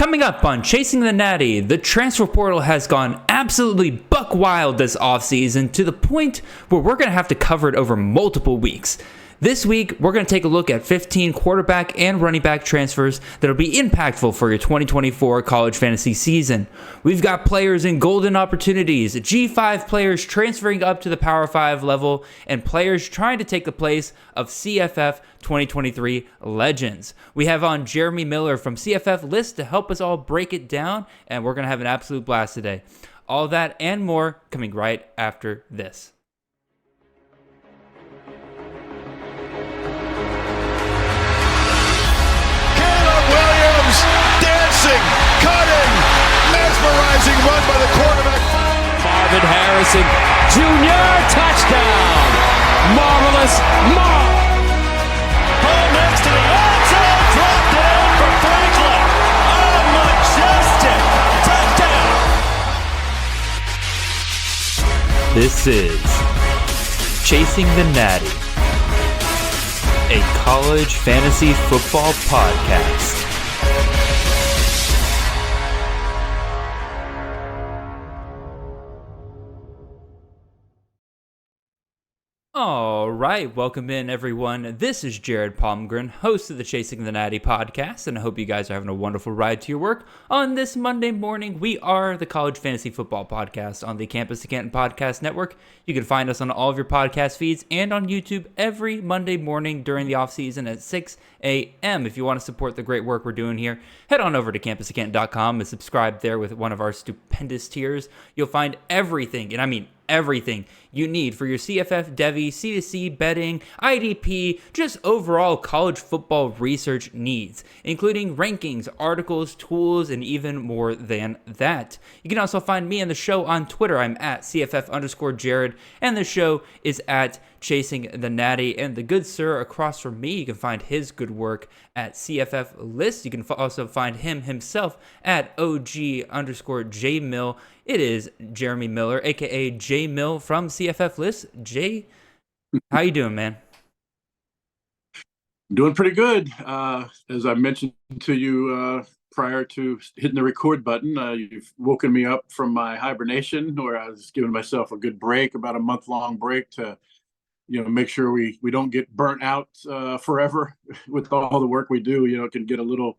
Coming up on Chasing the Natty, the transfer portal has gone absolutely buck wild this offseason to the point where we're going to have to cover it over multiple weeks. This week, we're going to take a look at 15 quarterback and running back transfers that will be impactful for your 2024 college fantasy season. We've got players in golden opportunities, G5 players transferring up to the Power 5 level, and players trying to take the place of CFF 2023 legends. We have on Jeremy Miller from CFF List to help us all break it down, and we're going to have an absolute blast today. All that and more coming right after this. Cutting, mesmerizing run by the quarterback. Marvin Harrison Jr. touchdown. Marvelous Ball next to the end zone, dropped in for Franklin. A majestic touchdown. This is Chasing the Natty, a college fantasy football podcast. All right, welcome in everyone. This is Jared Palmgren, host of the Chasing the Natty podcast, and I hope you guys are having a wonderful ride to your work on this Monday morning. We are the College Fantasy Football Podcast on the Campus to Canton Podcast Network. You can find us on all of your podcast feeds and on YouTube every Monday morning during the off season at 6 a.m. If you want to support the great work we're doing here, head on over to campustocanton.com and subscribe there with one of our stupendous tiers. You'll find everything, and I mean everything you need for your CFF, Devy, C2C, betting, IDP, just overall college football research needs, including rankings, articles, tools, and even more than that. You can also find me and the show on Twitter. I'm at CFF_Jared, and the show is at Chasing the Natty. And the good sir across from me, you can find his good work at CFF List. You can also find him himself at OG_JMill. It is Jeremy Miller, aka J Mill from CFF List. Jay, how you doing, man? Doing pretty good. As I mentioned to you prior to hitting the record button, you've woken me up from my hibernation, where I was giving myself a good break, about a month-long break, to make sure we don't get burnt out forever with all the work we do. It can get a little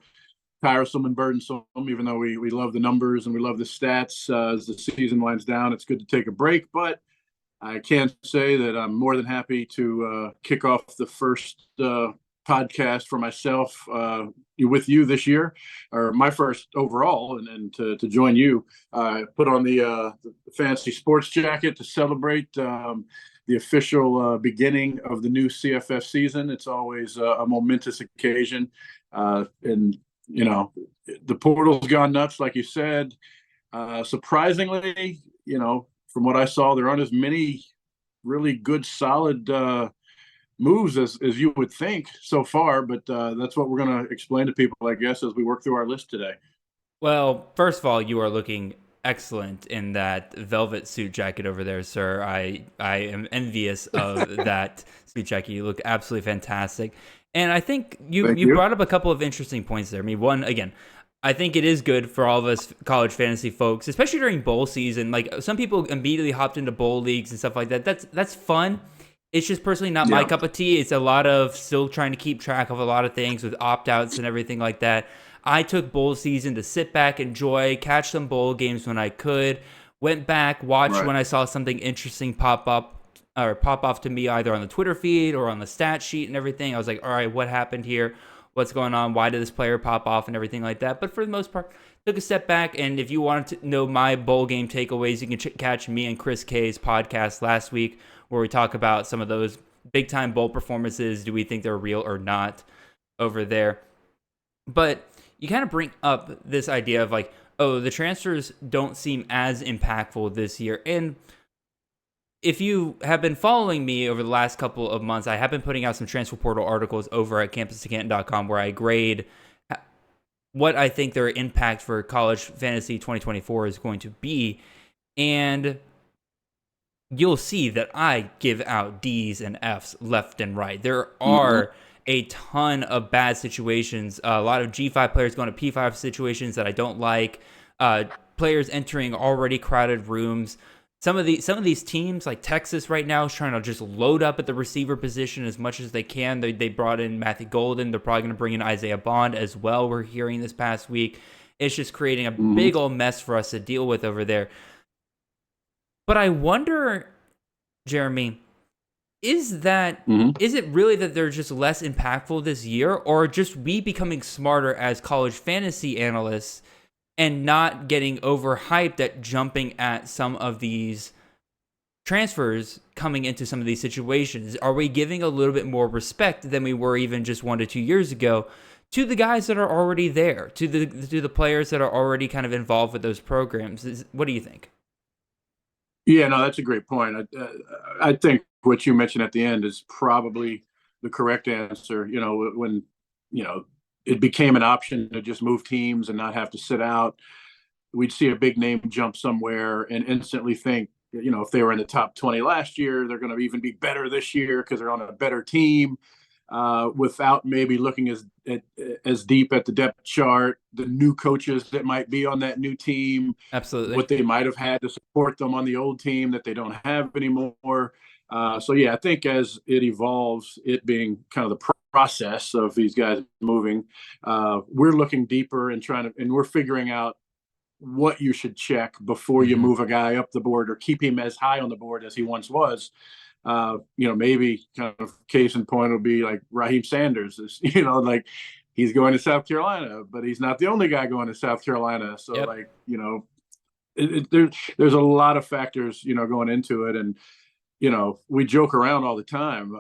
tiresome and burdensome, even though we love the numbers and we love the stats. As the season winds down, it's good to take a break, but I can say that I'm more than happy to kick off the first podcast for myself with you this year, or my first overall, and to join you. I put on the fancy sports jacket to celebrate the official beginning of the new CFF season. It's always a momentous occasion, and the portal's gone nuts, like you said. Surprisingly, from what I saw, there aren't as many really good, solid moves as you would think so far. But that's what we're going to explain to people, I guess, as we work through our list today. Well, first of all, you are looking excellent in that velvet suit jacket over there, sir. I am envious of that suit jacket. You look absolutely fantastic. And I think you brought up a couple of interesting points there. I mean, one, again, I think it is good for all of us college fantasy folks, especially during bowl season. Like, some people immediately hopped into bowl leagues and stuff like that. That's fun. It's just personally not my cup of tea. It's a lot of still trying to keep track of a lot of things with opt-outs and everything like that. I took bowl season to sit back, enjoy, catch some bowl games when I could, went back, watched when I saw something interesting pop off to me either on the Twitter feed or on the stat sheet and everything. I was like, all right, what happened here? What's going on? Why did this player pop off and everything like that? But for the most part, took a step back. And if you wanted to know my bowl game takeaways, you can catch me and Chris K's podcast last week, where we talk about some of those big time bowl performances. Do we think they're real or not over there? But you kind of bring up this idea of like, oh, the transfers don't seem as impactful this year. And if you have been following me over the last couple of months, I have been putting out some transfer portal articles over at campustocanton.com where I grade what I think their impact for college fantasy 2024 is going to be. And you'll see that I give out D's and F's left and right. There are a ton of bad situations. A lot of G5 players going to P5 situations that I don't like. Players entering already crowded rooms. Some of these teams, like Texas right now, is trying to just load up at the receiver position as much as they can. They brought in Matthew Golden. They're probably going to bring in Isaiah Bond as well, we're hearing this past week. It's just creating a big old mess for us to deal with over there. But I wonder, Jeremy, is it really that they're just less impactful this year, or just we becoming smarter as college fantasy analysts and not getting overhyped at jumping at some of these transfers coming into some of these situations? Are we giving a little bit more respect than we were even just 1 to 2 years ago to the guys that are already there, to the players that are already kind of involved with those programs? What do you think? Yeah, no, that's a great point. I think what you mentioned at the end is probably the correct answer. When it became an option to just move teams and not have to sit out, we'd see a big name jump somewhere and instantly think, if they were in the top 20 last year, they're going to even be better this year because they're on a better team, without maybe looking as deep at the depth chart, the new coaches that might be on that new team, Absolutely, what they might have had to support them on the old team that they don't have anymore. So yeah, I think as it evolves, it being kind of the process of these guys moving, we're looking deeper and we're figuring out what you should check before you move a guy up the board or keep him as high on the board as he once was. Maybe kind of case in point will be like Raheem Sanders is, like he's going to South Carolina, but he's not the only guy going to South Carolina. So there's a lot of factors, going into it. And, we joke around all the time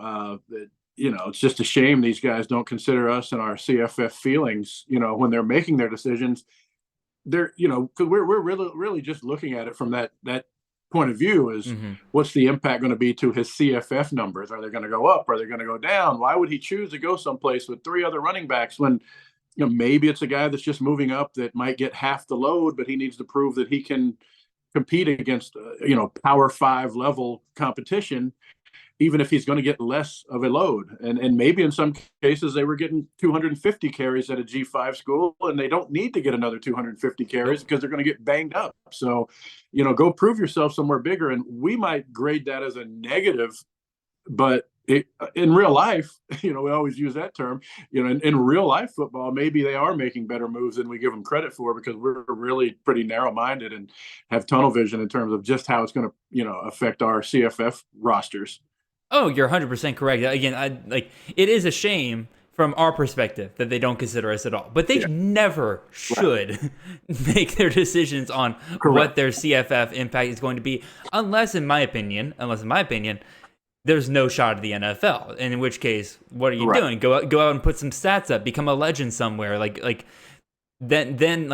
that, it's just a shame these guys don't consider us in our CFF feelings, when they're making their decisions. They're, because we're really just looking at it from that point of view is what's the impact going to be to his CFF numbers? Are they going to go up? Are they going to go down? Why would he choose to go someplace with 3 other running backs when, maybe it's a guy that's just moving up that might get half the load, but he needs to prove that he can compete against, Power 5 level competition, even if he's going to get less of a load. And maybe in some cases they were getting 250 carries at a G5 school and they don't need to get another 250 carries because they're going to get banged up. So, go prove yourself somewhere bigger. And we might grade that as a negative, but in real life, we always use that term, in real life football, maybe they are making better moves than we give them credit for because we're really pretty narrow minded and have tunnel vision in terms of just how it's going to, affect our CFF rosters. Oh, you're 100% correct. Again, it is a shame from our perspective that they don't consider us at all. But they never should make their decisions on what their CFF impact is going to be, unless in my opinion, there's no shot at the NFL. And in which case, what are you doing? Go out and put some stats up, become a legend somewhere. Then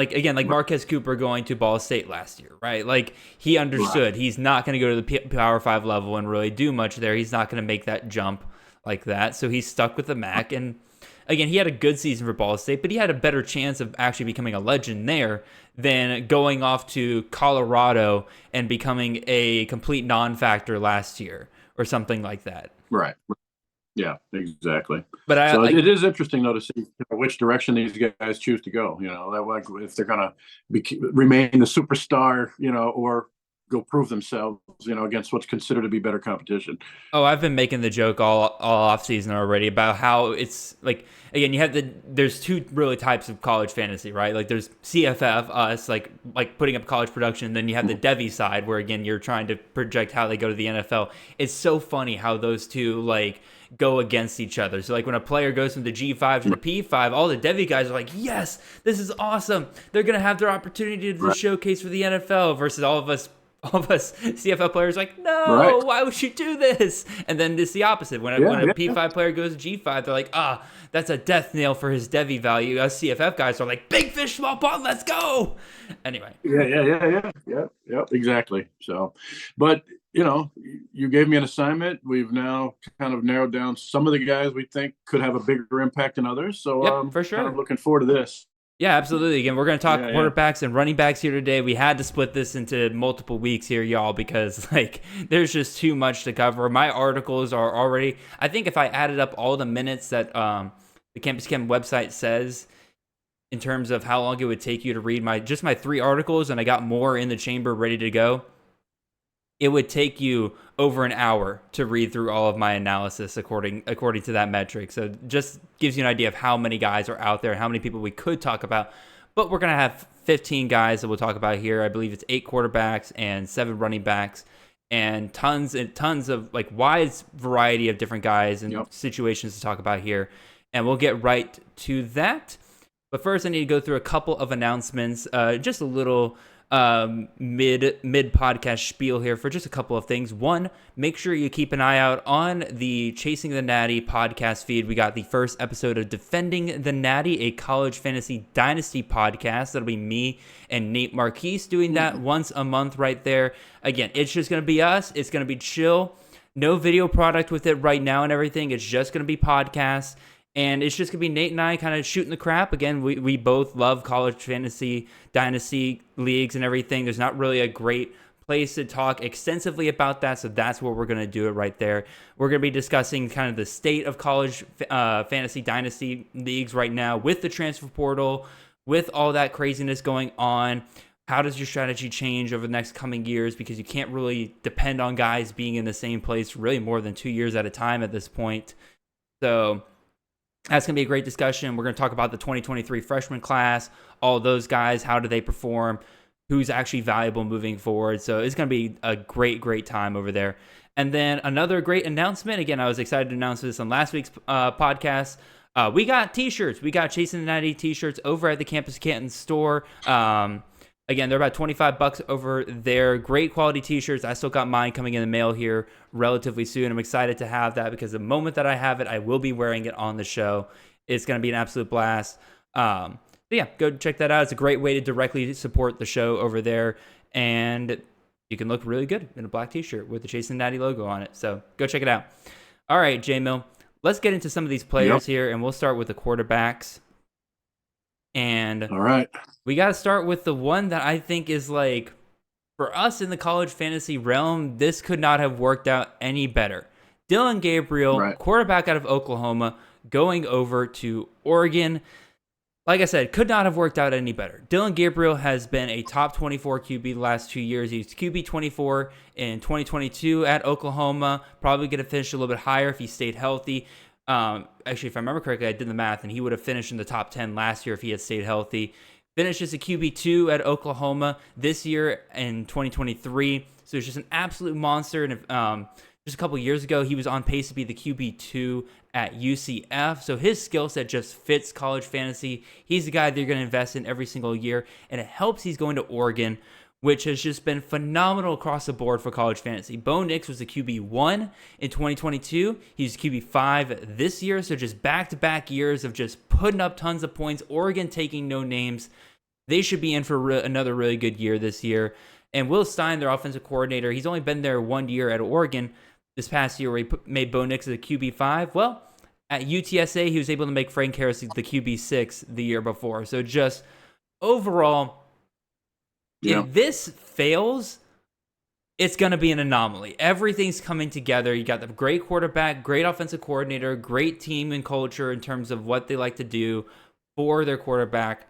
Marquez Cooper going to Ball State last year, right? Like he understood he's not going to go to the Power 5 level and really do much there. He's not going to make that jump like that. So he's stuck with the MAC. And again, he had a good season for Ball State, but he had a better chance of actually becoming a legend there than going off to Colorado and becoming a complete non-factor last year or something like that. Right. Yeah, exactly. But it is interesting though to see which direction these guys choose to go. That if they're going to remain the superstar, or go prove themselves, against what's considered to be better competition. Oh, I've been making the joke all off season already about how it's like, again, you have there's 2 really types of college fantasy, right? Like there's CFF, us, like putting up college production, and then you have the Devy side where again you're trying to project how they go to the NFL. It's so funny how those two go against each other. So when a player goes from the G5 to the P5, all the Devy guys are like, yes, this is awesome. They're going to have their opportunity to showcase for the NFL, versus all of us CFL players like, no, why would you do this? And then it's the opposite. When a P5 player goes to G5, they're like, that's a death nail for his Devy value. Us CFF guys are like, big fish, small pond, let's go. Anyway. Yeah, exactly. So, but you gave me an assignment. We've now kind of narrowed down some of the guys we think could have a bigger impact than others. So for sure. Kind of looking forward to this. Yeah, absolutely. Again, we're going to talk Yeah, yeah. quarterbacks and running backs here today. We had to split this into multiple weeks here, y'all, because like there's just too much to cover. My articles are already, I think if I added up all the minutes that the Campus Chem website says in terms of how long it would take you to read my 3 articles, and I got more in the chamber ready to go, it would take you over an hour to read through all of my analysis according to that metric. So just gives you an idea of how many guys are out there, how many people we could talk about. But we're going to have 15 guys that we'll talk about here. I believe it's 8 quarterbacks and 7 running backs and tons of like wide variety of different guys and situations to talk about here. And we'll get right to that. But first I need to go through a couple of announcements, just a little mid podcast spiel here for just a couple of things. One, make sure you keep an eye out on the Chasing the Natty podcast feed. We got the first episode of Defending the Natty, a college fantasy dynasty podcast. That'll be me and Nate Marquise doing that once a month right there. Again, it's just going to be us. It's going to be chill. No video product with it right now and everything. It's just going to be podcasts. And it's just going to be Nate and I kind of shooting the crap. Again, we both love college fantasy, dynasty leagues and everything. There's not really a great place to talk extensively about that, so that's where we're going to do it right there. We're going to be discussing kind of the state of college fantasy dynasty leagues right now with the transfer portal, with all that craziness going on. How does your strategy change over the next coming years? Because you can't really depend on guys being in the same place really more than 2 years at a time at this point. So that's going to be a great discussion. We're going to talk about the 2023 freshman class, all those guys, how do they perform, who's actually valuable moving forward. So it's going to be a great time over there. And then another great announcement. Again, I was excited to announce this on last week's podcast. We got t-shirts. We got Chasing the Natty t-shirts over at the Campus Canton store. Again, they're about $25 over there. Great quality t-shirts. I still got mine coming in the mail here relatively soon. I'm excited to have that because the moment that I have it, I will be wearing it on the show. It's going to be an absolute blast. So yeah, go check that out. It's a great way to directly support the show over there. And you can look really good in a black t-shirt with the Chasing Natty logo on it. So go check it out. All right, J-Mill, let's get into some of these players here, and we'll start with the quarterbacks. And all right, we got to start with the one that I think is like, for us in the college fantasy realm, this could not have worked out any better. Dillon Gabriel, quarterback out of Oklahoma, going over to Oregon. Like I said, could not have worked out any better. Dillon Gabriel has been a top 24 QB the last 2 years. He's QB 24 in 2022 at Oklahoma. Probably going to finish a little bit higher if he stayed healthy. Actually, if I remember correctly, I did the math, and he would have finished in the top 10 last year if he had stayed healthy. Finished as a QB2 at Oklahoma this year in 2023. So it's just an absolute monster. And just a couple years ago, he was on pace to be the QB2 at UCF. So his skill set just fits college fantasy. He's the guy that you're going to invest in every single year. And it helps he's going to Oregon, which has just been phenomenal across the board for college fantasy. Bo Nix was a QB1 in 2022. He's QB5 this year. So just back-to-back years of just putting up tons of points. Oregon taking no names. They should be in for another really good year this year. And Will Stein, their offensive coordinator, he's only been there 1 year at Oregon this past year where he made Bo Nix as a QB5. Well, at UTSA, he was able to make Frank Harris the QB6 the year before. So just overall, if this fails, it's going to be an anomaly. Everything's coming together. You got the great quarterback, great offensive coordinator, great team and culture in terms of what they like to do for their quarterback.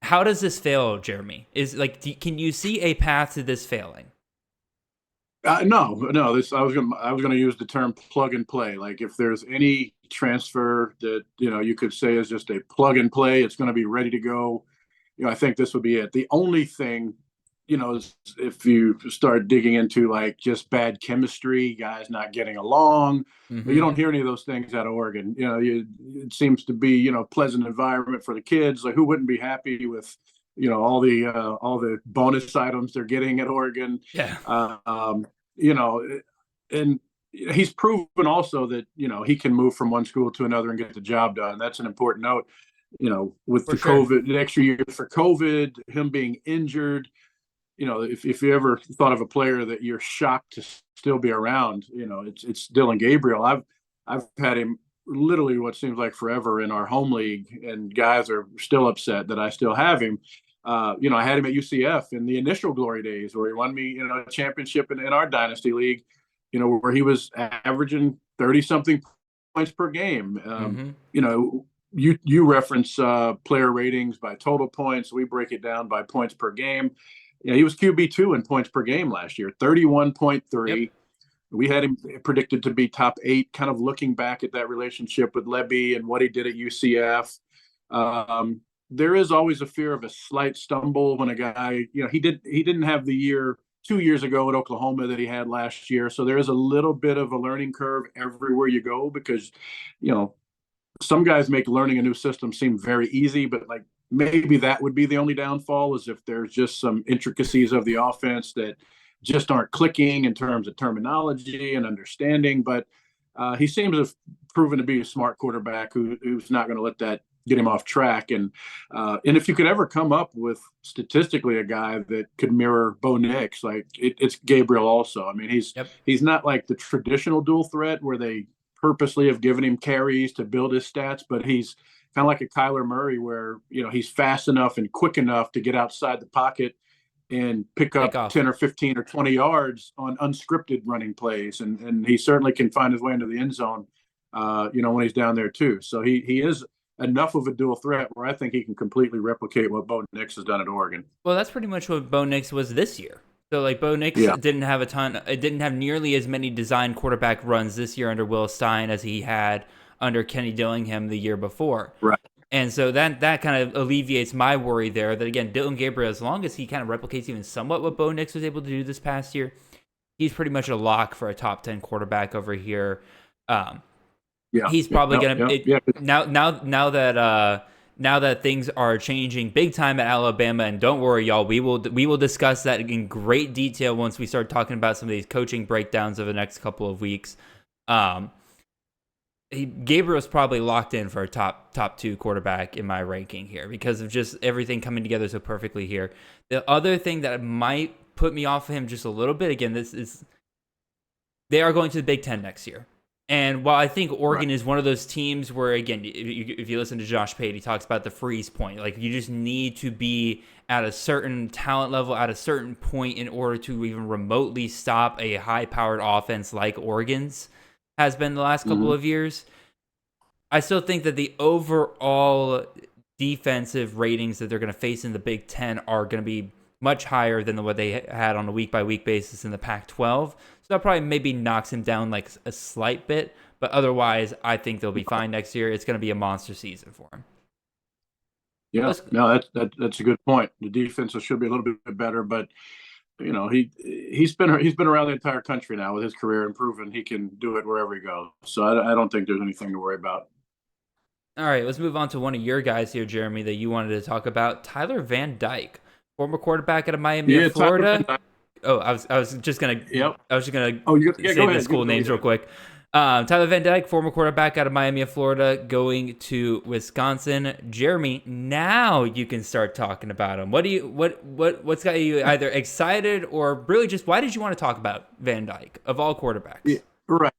How does this fail, Jeremy? Can you see a path to this failing? No. I was going to use the term plug and play. Like if there's any transfer that you could say is just a plug and play, it's going to be ready to go. I think this would be it. The only thing, is if you start digging into like just bad chemistry, guys not getting along, but you don't hear any of those things out of Oregon. It seems to be, pleasant environment for the kids. Like who wouldn't be happy with, all the bonus items they're getting at Oregon. Yeah. And he's proven also that, he can move from one school to another and get the job done. That's an important note. With the COVID, the extra year for COVID, him being injured, if you ever thought of a player that you're shocked to still be around, it's Dillon Gabriel. I've had him literally what seems like forever in our home league, and guys are still upset that I still have him. I had him at UCF in the initial glory days where he won me, a championship in our dynasty league, where he was averaging 30 something points per game. You reference player ratings by total points. We break it down by points per game. He was QB2 in points per game last year, 31.3. Yep. We had him predicted to be top 8, kind of looking back at that relationship with Lebby and what he did at UCF. There is always a fear of a slight stumble when a guy, he didn't have the year 2 years ago at Oklahoma that he had last year. So there is a little bit of a learning curve everywhere you go because, some guys make learning a new system seem very easy, but like maybe that would be the only downfall is if there's just some intricacies of the offense that just aren't clicking in terms of terminology and understanding. But he seems to have proven to be a smart quarterback who's not going to let that get him off track. And if you could ever come up with statistically a guy that could mirror Bo Nix, like it's Gabriel also. I mean, he's not like the traditional dual threat where they purposely have given him carries to build his stats, but he's kind of like a Kyler Murray where, he's fast enough and quick enough to get outside the pocket and pick up 10 or 15 or 20 yards on unscripted running plays. And he certainly can find his way into the end zone, when he's down there too. So he is enough of a dual threat where I think he can completely replicate what Bo Nix has done at Oregon. Well, that's pretty much what Bo Nix was this year. So, like, Bo Nix didn't have nearly as many designed quarterback runs this year under Will Stein as he had under Kenny Dillingham the year before. Right. And so that kind of alleviates my worry there that, again, Dylan Gabriel, as long as he kind of replicates even somewhat what Bo Nix was able to do this past year, he's pretty much a lock for a top 10 quarterback over here. He's probably going to now that things are changing big time at Alabama, and don't worry, y'all, we will discuss that in great detail once we start talking about some of these coaching breakdowns over the next couple of weeks. Gabriel's probably locked in for a top 2 quarterback in my ranking here because of just everything coming together so perfectly here. The other thing that might put me off of him just a little bit, again, they are going to the Big Ten next year. And while I think Oregon is one of those teams where, again, if you listen to Josh Pate, he talks about the freeze point. Like, you just need to be at a certain talent level, at a certain point in order to even remotely stop a high-powered offense like Oregon's has been the last couple of years. I still think that the overall defensive ratings that they're going to face in the Big Ten are going to be much higher than what they had on a week-by-week basis in the Pac-12. So that probably maybe knocks him down like a slight bit, but otherwise, I think they'll be fine next year. It's going to be a monster season for him. Yeah, no, that's a good point. The defense should be a little bit better, but he's been around the entire country now with his career and proven he can do it wherever he goes. So I don't think there's anything to worry about. All right, let's move on to one of your guys here, Jeremy, that you wanted to talk about, Tyler Van Dyke, former quarterback out of Miami of Florida. Oh, I was just gonna say the school names real quick. Tyler Van Dyke, former quarterback out of Miami of Florida, going to Wisconsin. Jeremy, now you can start talking about him. What's got you either excited or really just why did you want to talk about Van Dyke of all quarterbacks? Yeah, right.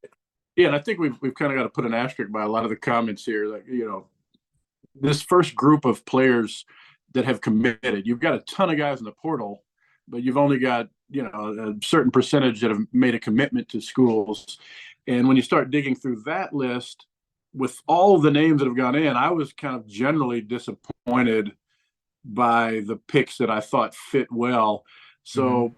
Yeah, and I think we've kind of got to put an asterisk by a lot of the comments here. Like, this first group of players that have committed, you've got a ton of guys in the portal, but you've only got a certain percentage that have made a commitment to schools. And when you start digging through that list with all the names that have gone in, I was kind of generally disappointed by the picks that I thought fit well. So,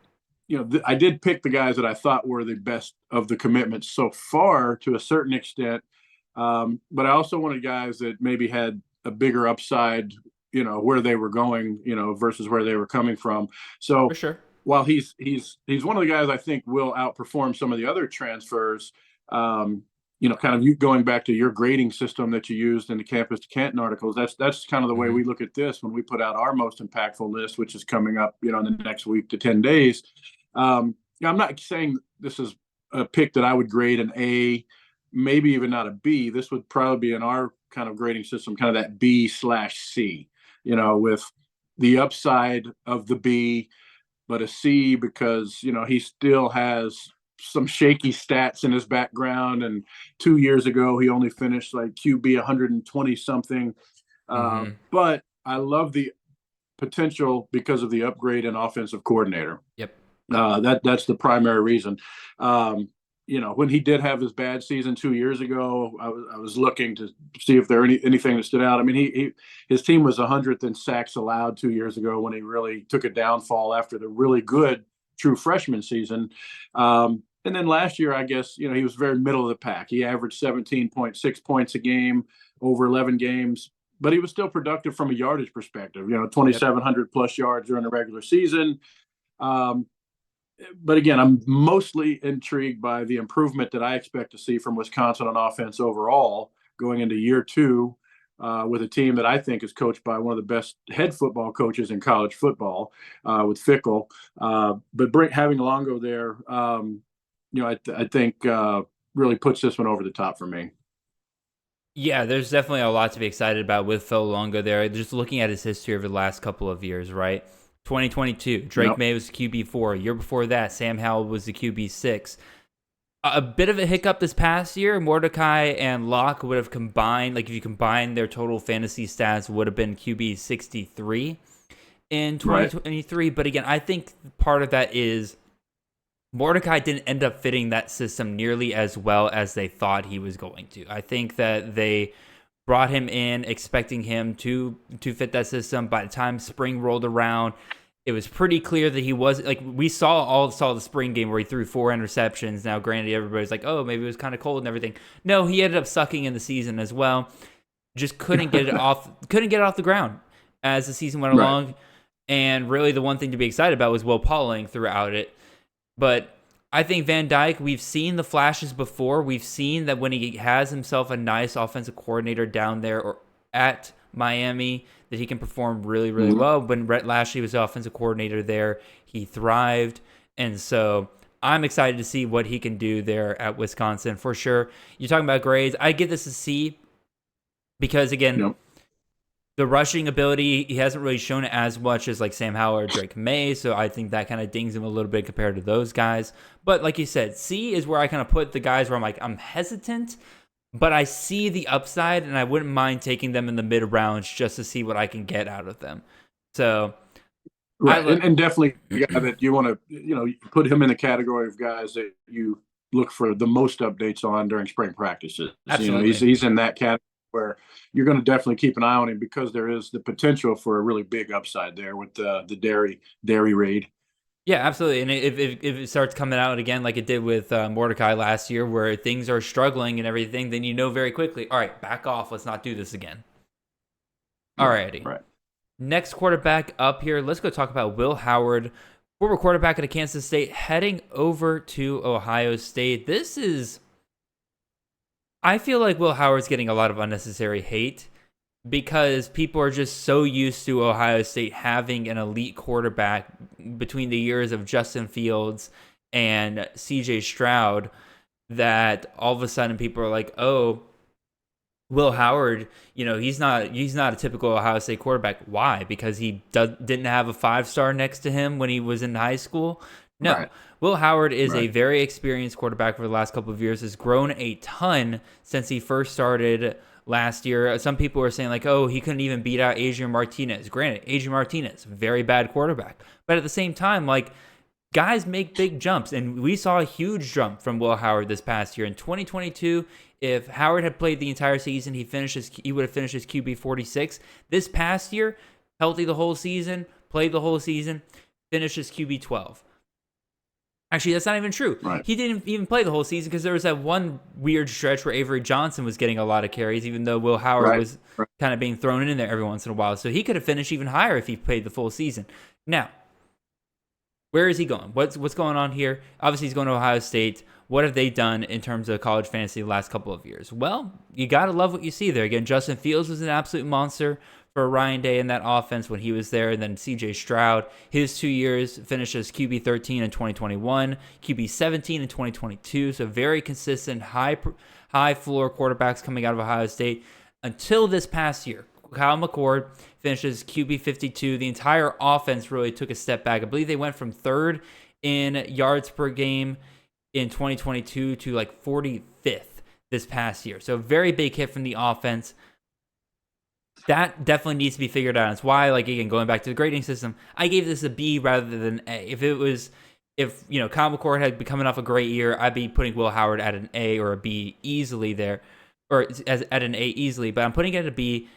I did pick the guys that I thought were the best of the commitments so far to a certain extent. But I also wanted guys that maybe had a bigger upside, where they were going, versus where they were coming from. So for sure, while he's one of the guys I think will outperform some of the other transfers, kind of you going back to your grading system that you used in the Campus to Canton articles, that's kind of the way we look at this when we put out our most impactful list, which is coming up, in the next week to 10 days. I'm not saying this is a pick that I would grade an A, maybe even not a B. This would probably be in our kind of grading system, kind of that B/C, with the upside of the B, but a C because, he still has some shaky stats in his background. And 2 years ago, he only finished like QB 120 something. Mm-hmm. But I love the potential because of the upgrade in offensive coordinator. Yep. That's the primary reason. When he did have his bad season 2 years ago, I was looking to see if there anything that stood out. I mean, his team was 100th in sacks allowed 2 years ago when he really took a downfall after the really good true freshman season. And then last year, I guess, he was very middle of the pack. He averaged 17.6 points a game over 11 games, but he was still productive from a yardage perspective, 2,700 plus yards during the regular season. But again, I'm mostly intrigued by the improvement that I expect to see from Wisconsin on offense overall going into year two with a team that I think is coached by one of the best head football coaches in college football with Fickle. But having Longo there, I think really puts this one over the top for me. Yeah, there's definitely a lot to be excited about with Phil Longo there. Just looking at his history over the last couple of years, right? 2022, Drake May was QB4. Year before that, Sam Howell was the QB6. A bit of a hiccup this past year. Mordecai and Locke would have combined, like if you combine their total fantasy stats, would have been QB 63 in 2023. Right. But again, I think part of that is Mordecai didn't end up fitting that system nearly as well as they thought he was going to. I think that they brought him in expecting him to fit that system. By the time spring rolled around, it was pretty clear that he wasn't. Like, we saw the spring game where he threw 4 interceptions. Now, granted, everybody's like, oh, maybe it was kind of cold and everything. No, he ended up sucking in the season as well. Just couldn't get it off the ground as the season went along. And really the one thing to be excited about was Will Pauling throughout it. But I think Van Dyke, we've seen the flashes before. We've seen that when he has himself a nice offensive coordinator down there or at Miami, that he can perform really, really well. When Rhett Lashley was the offensive coordinator there, he thrived. And so I'm excited to see what he can do there at Wisconsin for sure. You're talking about grades. I give this a C because, again, the rushing ability, he hasn't really shown it as much as like Sam Howell or Drake May, so I think that kind of dings him a little bit compared to those guys. But like you said, C is where I kind of put the guys where I'm hesitant, but I see the upside, and I wouldn't mind taking them in the mid rounds just to see what I can get out of them. So, and definitely a guy that you want to, put him in the category of guys that you look for the most updates on during spring practices. Absolutely. He's in that category where you're going to definitely keep an eye on him because there is the potential for a really big upside there with the dairy raid. Yeah, absolutely. And if it starts coming out again like it did with Mordecai last year where things are struggling and everything, then you know very quickly, all right, back off. Let's not do this again. All righty. Right. Next quarterback up here, let's go talk about Will Howard, former quarterback at Kansas State, heading over to Ohio State. I feel like Will Howard's getting a lot of unnecessary hate because people are just so used to Ohio State having an elite quarterback between the years of Justin Fields and CJ Stroud that all of a sudden people are like, oh, Will Howard, he's not a typical Ohio State quarterback. Why? Because he didn't have a 5-star next to him when he was in high school? No. Right. Will Howard is a very experienced quarterback for the last couple of years, has grown a ton since he first started last year. Some people were saying like, oh, he couldn't even beat out Adrian Martinez. Granted, Adrian Martinez, very bad quarterback. But at the same time, like, guys make big jumps, and we saw a huge jump from Will Howard this past year. In 2022, if Howard had played the entire season, he would have finished his QB 46. This past year, healthy the whole season, played the whole season, finished his QB 12. Actually, that's not even true. Right. He didn't even play the whole season because there was that one weird stretch where Avery Johnson was getting a lot of carries, even though Will Howard was kind of being thrown in there every once in a while. So he could have finished even higher if he played the full season. Now, where is he going? What's going on here? Obviously, he's going to Ohio State. What have they done in terms of college fantasy the last couple of years? Well, you got to love what you see there. Again, Justin Fields was an absolute monster for Ryan Day in that offense when he was there. And then CJ Stroud, his 2 years, finished as QB 13 in 2021, QB 17 in 2022. So very consistent, high floor quarterbacks coming out of Ohio State until this past year. Kyle McCord finishes QB 52. The entire offense really took a step back. I believe they went from third in yards per game in 2022 to like 45th this past year. So very big hit from the offense. That definitely needs to be figured out. It's why, like, again, going back to the grading system, I gave this a B rather than A. If Kyle McCord had been coming off a great year, I'd be putting Will Howard at an A or a B easily there, or at an A easily. But I'm putting it at a B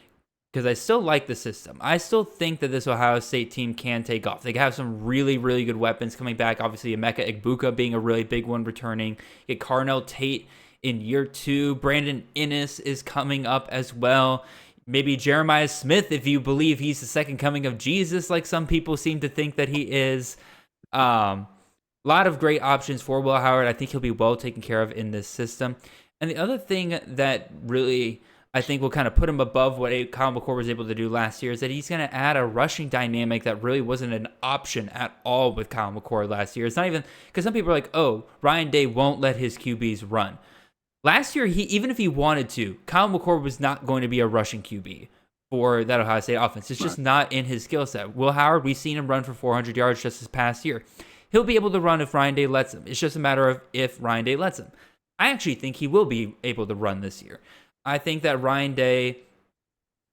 because I still like the system. I still think that this Ohio State team can take off. They have some really, really good weapons coming back. Obviously, Emeka Egbuka being a really big one returning. You get Carnell Tate in year 2. Brandon Inniss is coming up as well. Maybe Jeremiah Smith, if you believe he's the second coming of Jesus, like some people seem to think that he is. A lot of great options for Will Howard. I think he'll be well taken care of in this system. And the other thing that really I think will kind of put him above what Kyle McCord was able to do last year is that he's going to add a rushing dynamic that really wasn't an option at all with Kyle McCord last year. It's not even because some people are like, oh, Ryan Day won't let his QBs run. Last year, even if he wanted to, Kyle McCord was not going to be a rushing QB for that Ohio State offense. It's just not in his skill set. Will Howard, we've seen him run for 400 yards just this past year. He'll be able to run if Ryan Day lets him. It's just a matter of if Ryan Day lets him. I actually think he will be able to run this year. I think that Ryan Day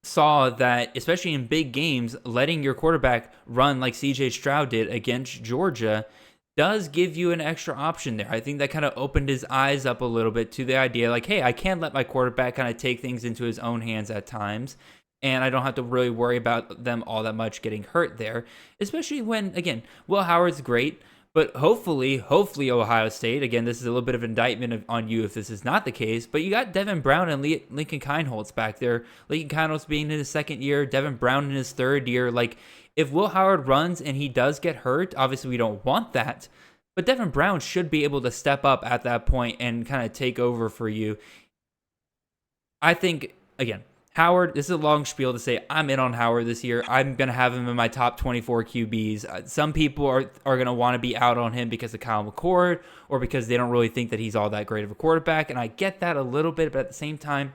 saw that, especially in big games, letting your quarterback run like C.J. Stroud did against Georgia does give you an extra option there. I think that kind of opened his eyes up a little bit to the idea like, hey, I can let my quarterback kind of take things into his own hands at times, and I don't have to really worry about them all that much getting hurt there, especially when, again, Will Howard's great, but hopefully Ohio State, again, this is a little bit of indictment on you if this is not the case, but you got Devin Brown and Lincoln Kienholz back there. Lincoln Kienholz being in his second year, Devin Brown in his third year. Like, if Will Howard runs and he does get hurt, obviously we don't want that, but Devin Brown should be able to step up at that point and kind of take over for you. I think, again, Howard, this is a long spiel to say I'm in on Howard this year. I'm going to have him in my top 24 QBs. Some people are going to want to be out on him because of Kyle McCord or because they don't really think that he's all that great of a quarterback, and I get that a little bit, but at the same time,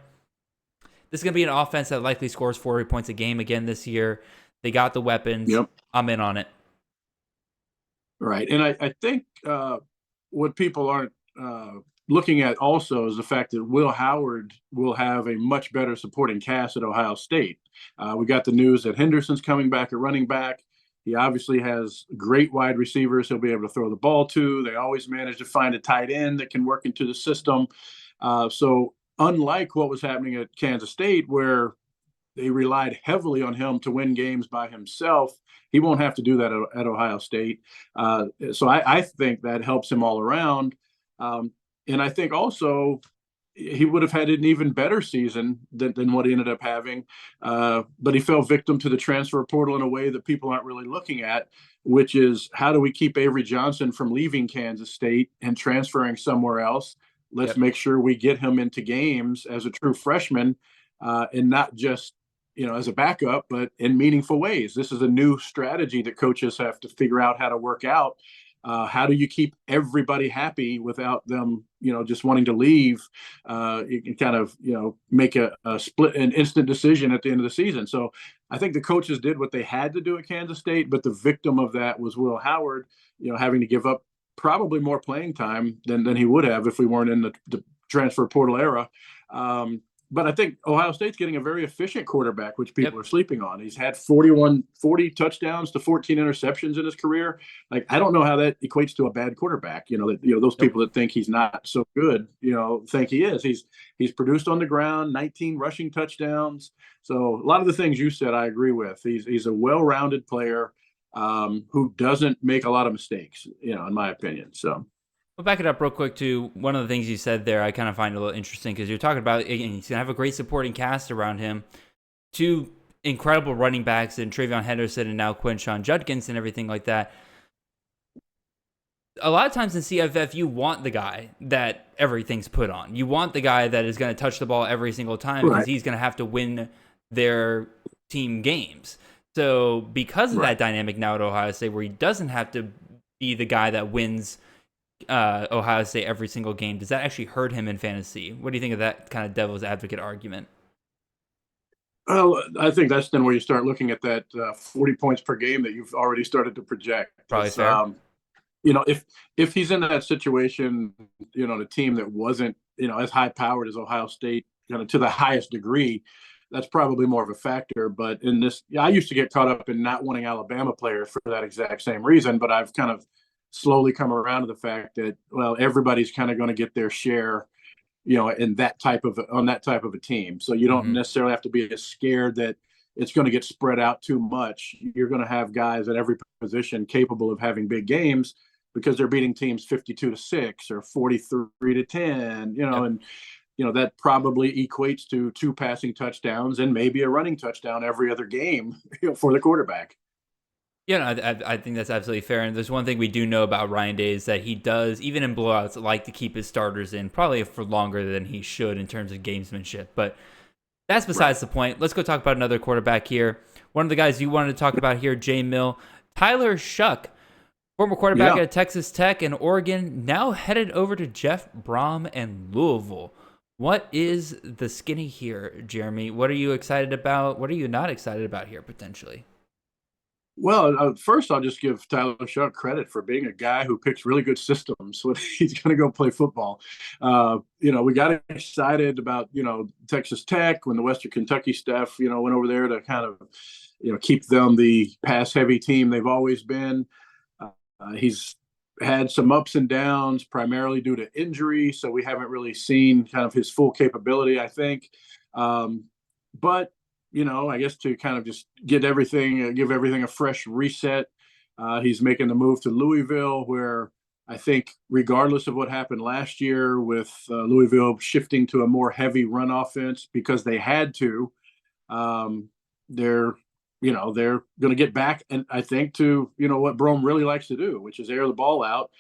this is going to be an offense that likely scores 40 points a game again this year. They got the weapons. Yep. I'm in on it. Right. And I think what people aren't looking at also is the fact that Will Howard will have a much better supporting cast at Ohio State. We got the news that Henderson's coming back at running back. He obviously has great wide receivers he'll be able to throw the ball to. They always manage to find a tight end that can work into the system. So unlike what was happening at Kansas State, where they relied heavily on him to win games by himself, he won't have to do that at Ohio State. So I think that helps him all around. And I think also he would have had an even better season than what he ended up having. But he fell victim to the transfer portal in a way that people aren't really looking at, which is how do we keep Avery Johnson from leaving Kansas State and transferring somewhere else? Let's make sure we get him into games as a true freshman and not just, as a backup, but in meaningful ways. This is a new strategy that coaches have to figure out how to work out. How do you keep everybody happy without them, just wanting to leave? You can kind of, make a split, an instant decision at the end of the season. So I think the coaches did what they had to do at Kansas State, but the victim of that was Will Howard, having to give up probably more playing time than he would have if we weren't in the transfer portal era. But I think Ohio State's getting a very efficient quarterback, which people are sleeping on. He's had 40 touchdowns to 14 interceptions in his career. Like, I don't know how that equates to a bad quarterback. Those people that think he's not so good, think he is. He's produced on the ground, 19 rushing touchdowns. So a lot of the things you said, I agree with. He's a well-rounded player who doesn't make a lot of mistakes, in my opinion. So. I'll back it up real quick to one of the things you said there. I kind of find a little interesting because you're talking about, again, he's going to have a great supporting cast around him. Two incredible running backs in Travion Henderson and now Quinshon Judkins and everything like that. A lot of times in CFF, you want the guy that everything's put on. You want the guy that is going to touch the ball every single time because he's going to have to win their team games. So because of that dynamic now at Ohio State, where he doesn't have to be the guy that wins Ohio State every single game, does that actually hurt him in fantasy? What do you think of that kind of devil's advocate argument? Well, I think that's then where you start looking at that 40 points per game that you've already started to project. Probably fair. if he's in that situation, the team that wasn't, as high powered as Ohio State, to the highest degree, that's probably more of a factor. But in this, I used to get caught up in not wanting Alabama players for that exact same reason. But I've kind of slowly come around to the fact that, well, everybody's kind of going to get their share, in that type of on that type of a team. So you don't necessarily have to be as scared that it's going to get spread out too much. You're going to have guys at every position capable of having big games because they're beating teams 52-6 or 43-10, Yep. and that probably equates to 2 passing touchdowns and maybe a running touchdown every other game, for the quarterback. Yeah, no, I think that's absolutely fair. And there's one thing we do know about Ryan Day is that he does, even in blowouts, like to keep his starters in probably for longer than he should in terms of gamesmanship. But that's besides the point. Let's go talk about another quarterback here. One of the guys you wanted to talk about here, Jay Mill, Tyler Shuck, former quarterback at Texas Tech and Oregon, now headed over to Jeff Brom and Louisville. What is the skinny here, Jeremy? What are you excited about? What are you not excited about here, potentially? Well, first, I'll just give Tyler Shuck credit for being a guy who picks really good systems when he's going to go play football. We got excited about, Texas Tech when the Western Kentucky staff, went over there to kind of, keep them the pass-heavy team they've always been. He's had some ups and downs, primarily due to injury, so we haven't really seen kind of his full capability, I think. But I guess to kind of just give everything a fresh reset. He's making the move to Louisville, where I think regardless of what happened last year with Louisville shifting to a more heavy run offense because they had to, they're going to get back, and I think to, what Brome really likes to do, which is air the ball out.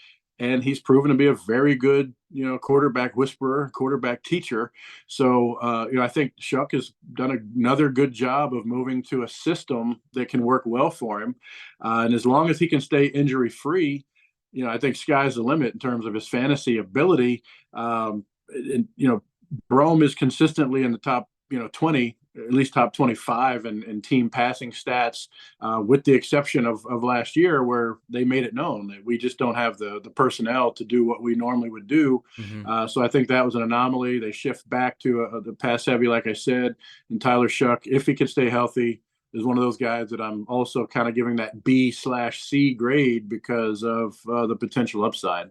And he's proven to be a very good, quarterback whisperer, quarterback teacher. So, I think Shuck has done another good job of moving to a system that can work well for him. And as long as he can stay injury free, I think sky's the limit in terms of his fantasy ability. Brome is consistently in the top, 20, at least top 25 in team passing stats, with the exception of last year where they made it known that we just don't have the personnel to do what we normally would do. So I think that was an anomaly. They shift back to the pass heavy, like I said, and Tyler Shuck, if he can stay healthy, is one of those guys that I'm also kind of giving that B/C grade because of the potential upside.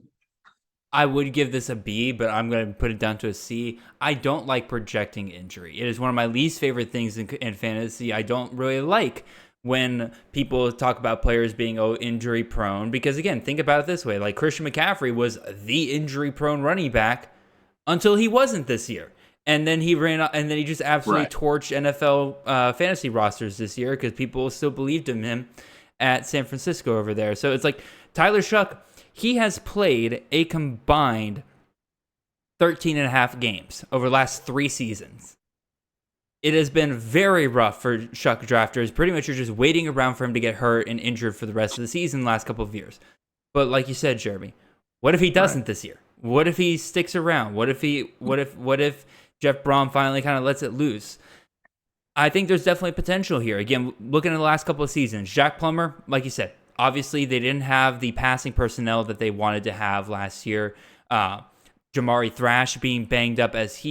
I would give this a B, but I'm going to put it down to a C. I don't like projecting injury. It is one of my least favorite things in fantasy. I don't really like when people talk about players being injury prone, because again, think about it this way. Like Christian McCaffrey was the injury prone running back until he wasn't this year. And then he he just absolutely torched NFL fantasy rosters this year because people still believed in him at San Francisco over there. So it's like Tyler Shuck, he has played a combined 13 and a half games over the last 3 seasons. It has been very rough for Shuck drafters. Pretty much you're just waiting around for him to get hurt and injured for the rest of the season the last couple of years. But like you said, Jeremy, what if he doesn't this year? What if he sticks around? What if Jeff Brom finally kind of lets it loose? I think there's definitely potential here. Again, looking at the last couple of seasons, Jack Plummer, like you said, obviously they didn't have the passing personnel that they wanted to have last year. Jamari Thrash being banged up as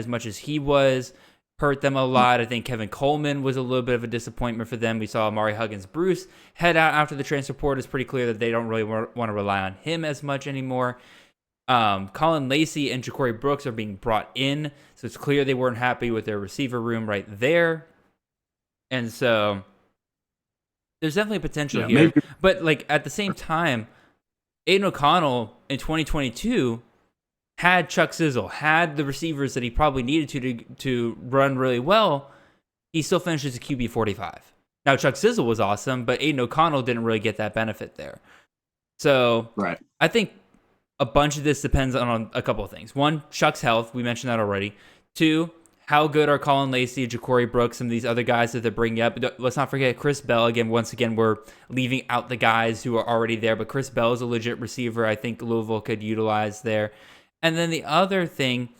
much as he was hurt them a lot. I think Kevin Coleman was a little bit of a disappointment for them. We saw Amari Huggins-Bruce head out after the transfer portal. It's pretty clear that they don't really want to rely on him as much anymore. Colin Lacey and Ja'Cory Brooks are being brought in, so it's clear they weren't happy with their receiver room right there. And so there's definitely potential here. Maybe. But like at the same time, Aiden O'Connell in 2022 had Chuck Sizzle, had the receivers that he probably needed to run really well. He still finishes a QB 45. Now Chuck Sizzle was awesome, but Aiden O'Connell didn't really get that benefit there. So I think a bunch of this depends on a couple of things. One, Chuck's health. We mentioned that already. 2, how good are Colin Lacey, Ja'Cory Brooks, some of these other guys that they're bringing up? Let's not forget Chris Bell. Once again, we're leaving out the guys who are already there, but Chris Bell is a legit receiver I think Louisville could utilize there. And then the other thing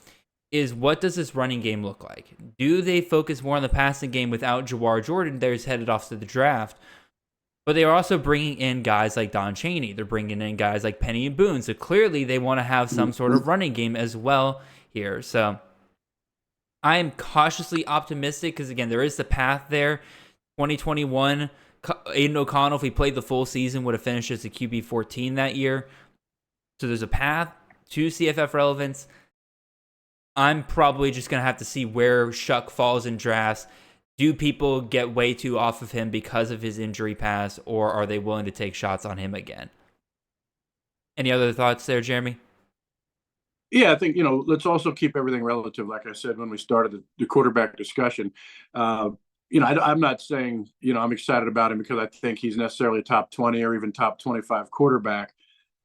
is, what does this running game look like? Do they focus more on the passing game without Jawar Jordan there, who's headed off to the draft? But they are also bringing in guys like Don Chaney. They're bringing in guys like Penny and Boone. So clearly they want to have some sort of running game as well here. So I am cautiously optimistic because, again, there is the path there. 2021, Aiden O'Connell, if he played the full season, would have finished as a QB 14 that year. So there's a path to CFF relevance. I'm probably just going to have to see where Shuck falls in drafts. Do people get way too off of him because of his injury past, or are they willing to take shots on him again? Any other thoughts there, Jeremy? Yeah, I think, let's also keep everything relative. Like I said, when we started the quarterback discussion, I'm not saying, I'm excited about him because I think he's necessarily a top 20 or even top 25 quarterback,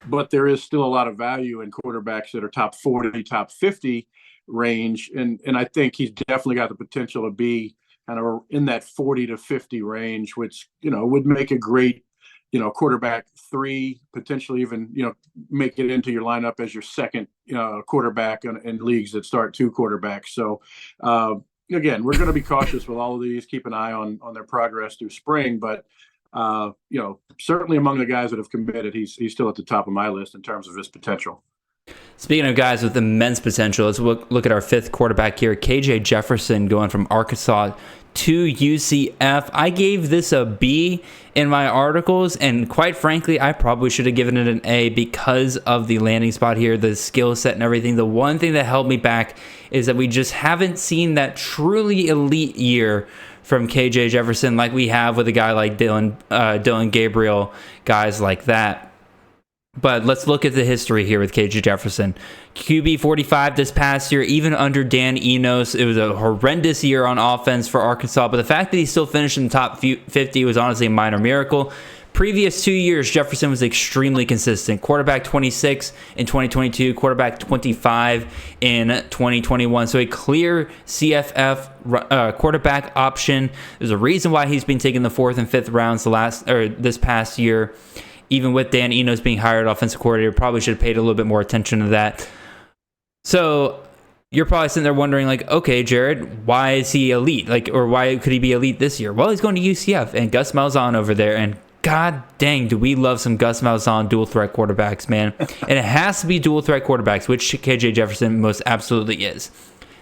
but there is still a lot of value in quarterbacks that are top 40, top 50 range. And I think he's definitely got the potential to be kind of in that 40 to 50 range, which, would make a great, quarterback 3, potentially even, make it into your lineup as your second, quarterback in leagues that start 2 quarterbacks. So, again, we're going to be cautious with all of these, keep an eye on their progress through spring, but, certainly among the guys that have committed, he's still at the top of my list in terms of his potential. Speaking of guys with immense potential, let's look at our 5th quarterback here, KJ Jefferson, going from Arkansas to UCF. I gave this a B in my articles, and quite frankly, I probably should have given it an A because of the landing spot here, the skill set and everything. The one thing that held me back is that we just haven't seen that truly elite year from KJ Jefferson like we have with a guy like Dylan Gabriel, guys like that. But let's look at the history here with KJ Jefferson. QB 45 this past year, even under Dan Enos. It was a horrendous year on offense for Arkansas, but the fact that he still finished in the top 50 was honestly a minor miracle. Previous 2 years, Jefferson was extremely consistent. Quarterback 26 in 2022, quarterback 25 in 2021. So a clear CFF quarterback option. There's a reason why he's been taking the 4th and 5th rounds this past year. Even with Dan Enos being hired offensive coordinator, probably should have paid a little bit more attention to that. So you're probably sitting there wondering, like, okay, Jared, why is he elite? Or why could he be elite this year? Well, he's going to UCF and Gus Malzahn over there. And god dang, do we love some Gus Malzahn dual threat quarterbacks, man. And it has to be dual threat quarterbacks, which KJ Jefferson most absolutely is.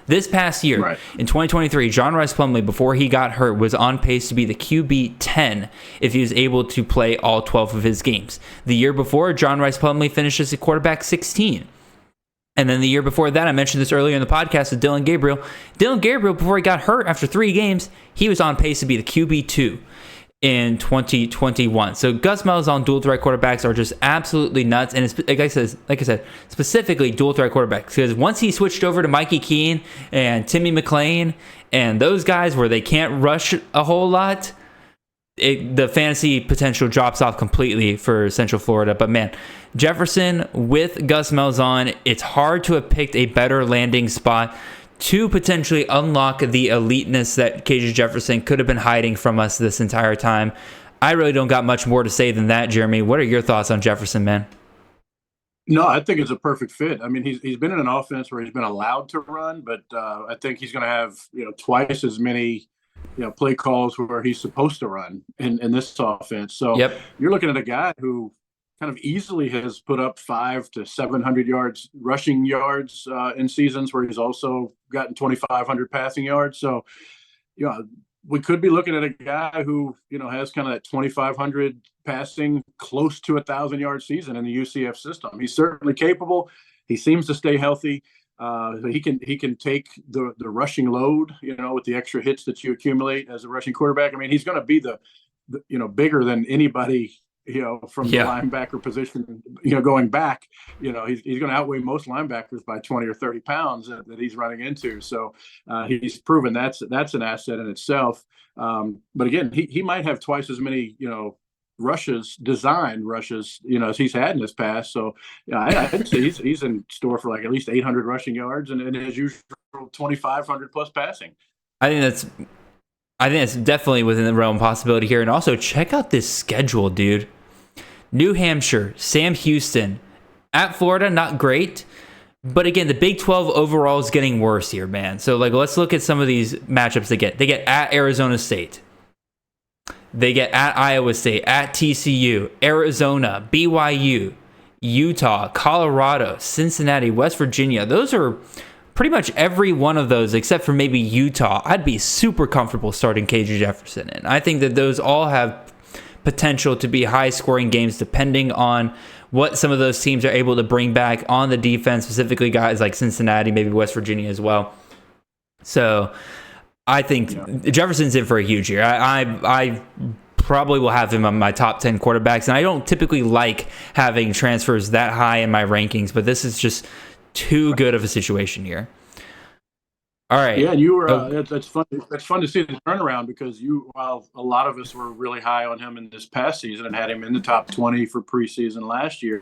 This past year, right, in 2023, John Rice Plumlee, before he got hurt, was on pace to be the QB 10 if he was able to play all 12 of his games. The year before, John Rice Plumlee finished as a quarterback 16. And then the year before that, I mentioned this earlier in the podcast with Dylan Gabriel. Dylan Gabriel, before he got hurt after 3 games, he was on pace to be the QB 2 in 2021. So Gus Malzahn dual threat quarterbacks are just absolutely nuts. And it's, like I said, specifically dual threat quarterbacks, because once he switched over to Mikey Keene and Timmy McClain and those guys where they can't rush a whole lot, the fantasy potential drops off completely for Central Florida. But man, Jefferson with Gus Malzahn, it's hard to have picked a better landing spot to potentially unlock the eliteness that KJ Jefferson could have been hiding from us this entire time. I really don't got much more to say than that, Jeremy. What are your thoughts on Jefferson, man? No, I think it's a perfect fit. I mean, he's been in an offense where he's been allowed to run, but I think he's going to have twice as many play calls where he's supposed to run in this offense. So You're looking at a guy who kind of easily has put up 500 to 700 yards rushing yards in seasons where he's also gotten 2,500 passing yards. So, we could be looking at a guy who, has kind of that 2,500 passing, close to 1,000-yard season in the UCF system. He's certainly capable. He seems to stay healthy. He can take the rushing load, with the extra hits that you accumulate as a rushing quarterback. I mean, he's going to be the bigger than anybody, from the linebacker position, going back, he's going to outweigh most linebackers by 20 or 30 pounds that he's running into. So he's proven that's an asset in itself. But again, he might have twice as many, designed rushes, as he's had in his past. So I'd say he's in store for like at least 800 rushing yards and his usual 2,500 plus passing. I think that's definitely within the realm of possibility here. And also check out this schedule, dude. New Hampshire, Sam Houston, at Florida, not great. But again, the Big 12 overall is getting worse here, man. So let's look at some of these matchups they get. They get at Arizona State. They get at Iowa State, at TCU, Arizona, BYU, Utah, Colorado, Cincinnati, West Virginia. Those are pretty much every one of those except for maybe Utah. I'd be super comfortable starting KJ Jefferson in. I think that those all have potential to be high-scoring games depending on what some of those teams are able to bring back on the defense, specifically guys like Cincinnati, maybe West Virginia as well. So I think Jefferson's in for a huge year. I probably will have him on my top 10 quarterbacks, and I don't typically like having transfers that high in my rankings, but this is just too good of a situation here. All right. Yeah, and you were. That's fun. That's fun to see the turnaround because while a lot of us were really high on him in this past season and had him in the top 20 for preseason last year,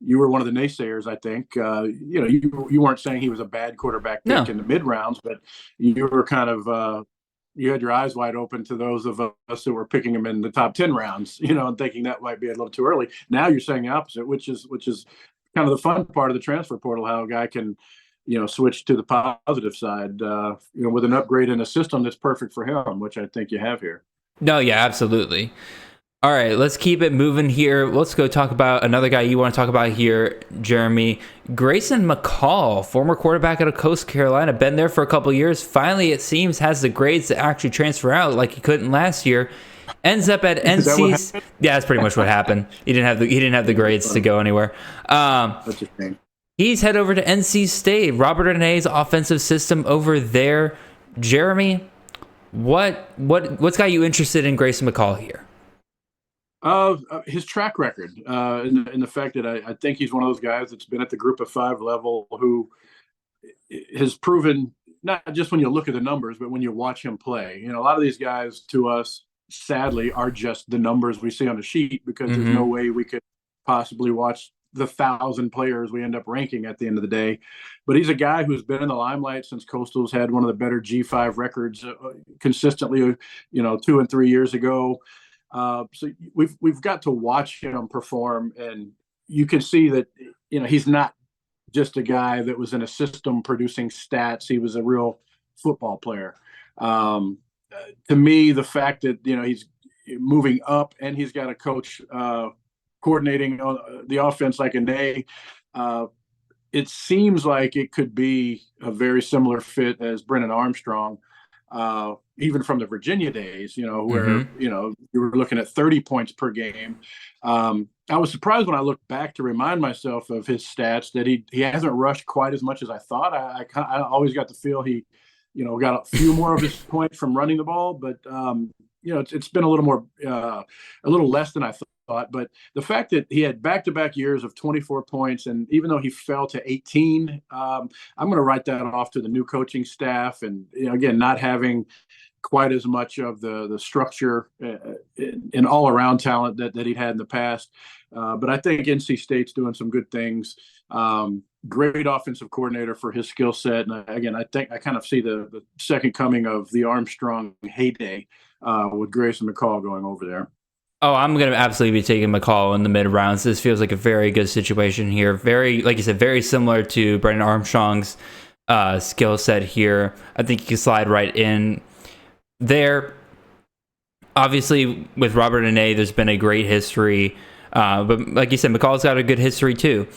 you were one of the naysayers. I think. You weren't saying he was a bad quarterback pick in the mid rounds, but you were kind of. You had your eyes wide open to those of us who were picking him in the top 10 rounds, and thinking that might be a little too early. Now you're saying the opposite, which is kind of the fun part of the transfer portal, how a guy can. Switch to the positive side, with an upgrade in a system that's perfect for him, which I think you have here. No, yeah, absolutely. All right, let's keep it moving here. Let's go talk about another guy you want to talk about here, Jeremy. Grayson McCall, former quarterback out of Coastal Carolina, been there for a couple of years. Finally, it seems, has the grades to actually transfer out like he couldn't last year. Ends up at NC's. Yeah, that's pretty much what happened. He didn't have the grades to go anywhere. That's a shame. He's head over to NC State, Robert Anae's offensive system over there. Jeremy, what's got you interested in Grayson McCall here? His track record, and the fact that I think he's one of those guys that's been at the Group of Five level who has proven, not just when you look at the numbers, but when you watch him play. A lot of these guys to us, sadly, are just the numbers we see on the sheet because there's no way we could possibly watch the 1,000 players we end up ranking at the end of the day. But he's a guy who's been in the limelight since Coastal's had one of the better G5 records consistently, 2 and 3 years ago. So we've got to watch him perform, and you can see that, he's not just a guy that was in a system producing stats. He was a real football player. To me, the fact that, he's moving up and he's got a coach, coordinating the offense like Anae, it seems like it could be a very similar fit as Brennan Armstrong, even from the Virginia days, where, you were looking at 30 points per game. I was surprised when I looked back to remind myself of his stats that he hasn't rushed quite as much as I thought. I always got the feel he, got a few more of his points from running the ball, but, it's been a little less than I thought. But the fact that he had back-to-back years of 24 points, and even though he fell to 18, I'm going to write that off to the new coaching staff, and again, not having quite as much of the structure and all-around talent that he'd had in the past. But I think NC State's doing some good things. Great offensive coordinator for his skill set, and again, I think I kind of see the second coming of the Armstrong heyday with Grayson McCall going over there. Oh, I'm going to absolutely be taking McCall in the mid rounds. This feels like a very good situation here. Very, like you said, very similar to Brennan Armstrong's skill set here. I think you can slide right in there. Obviously, with Robert Anae, there's been a great history. But like you said, McCall's got a good history too.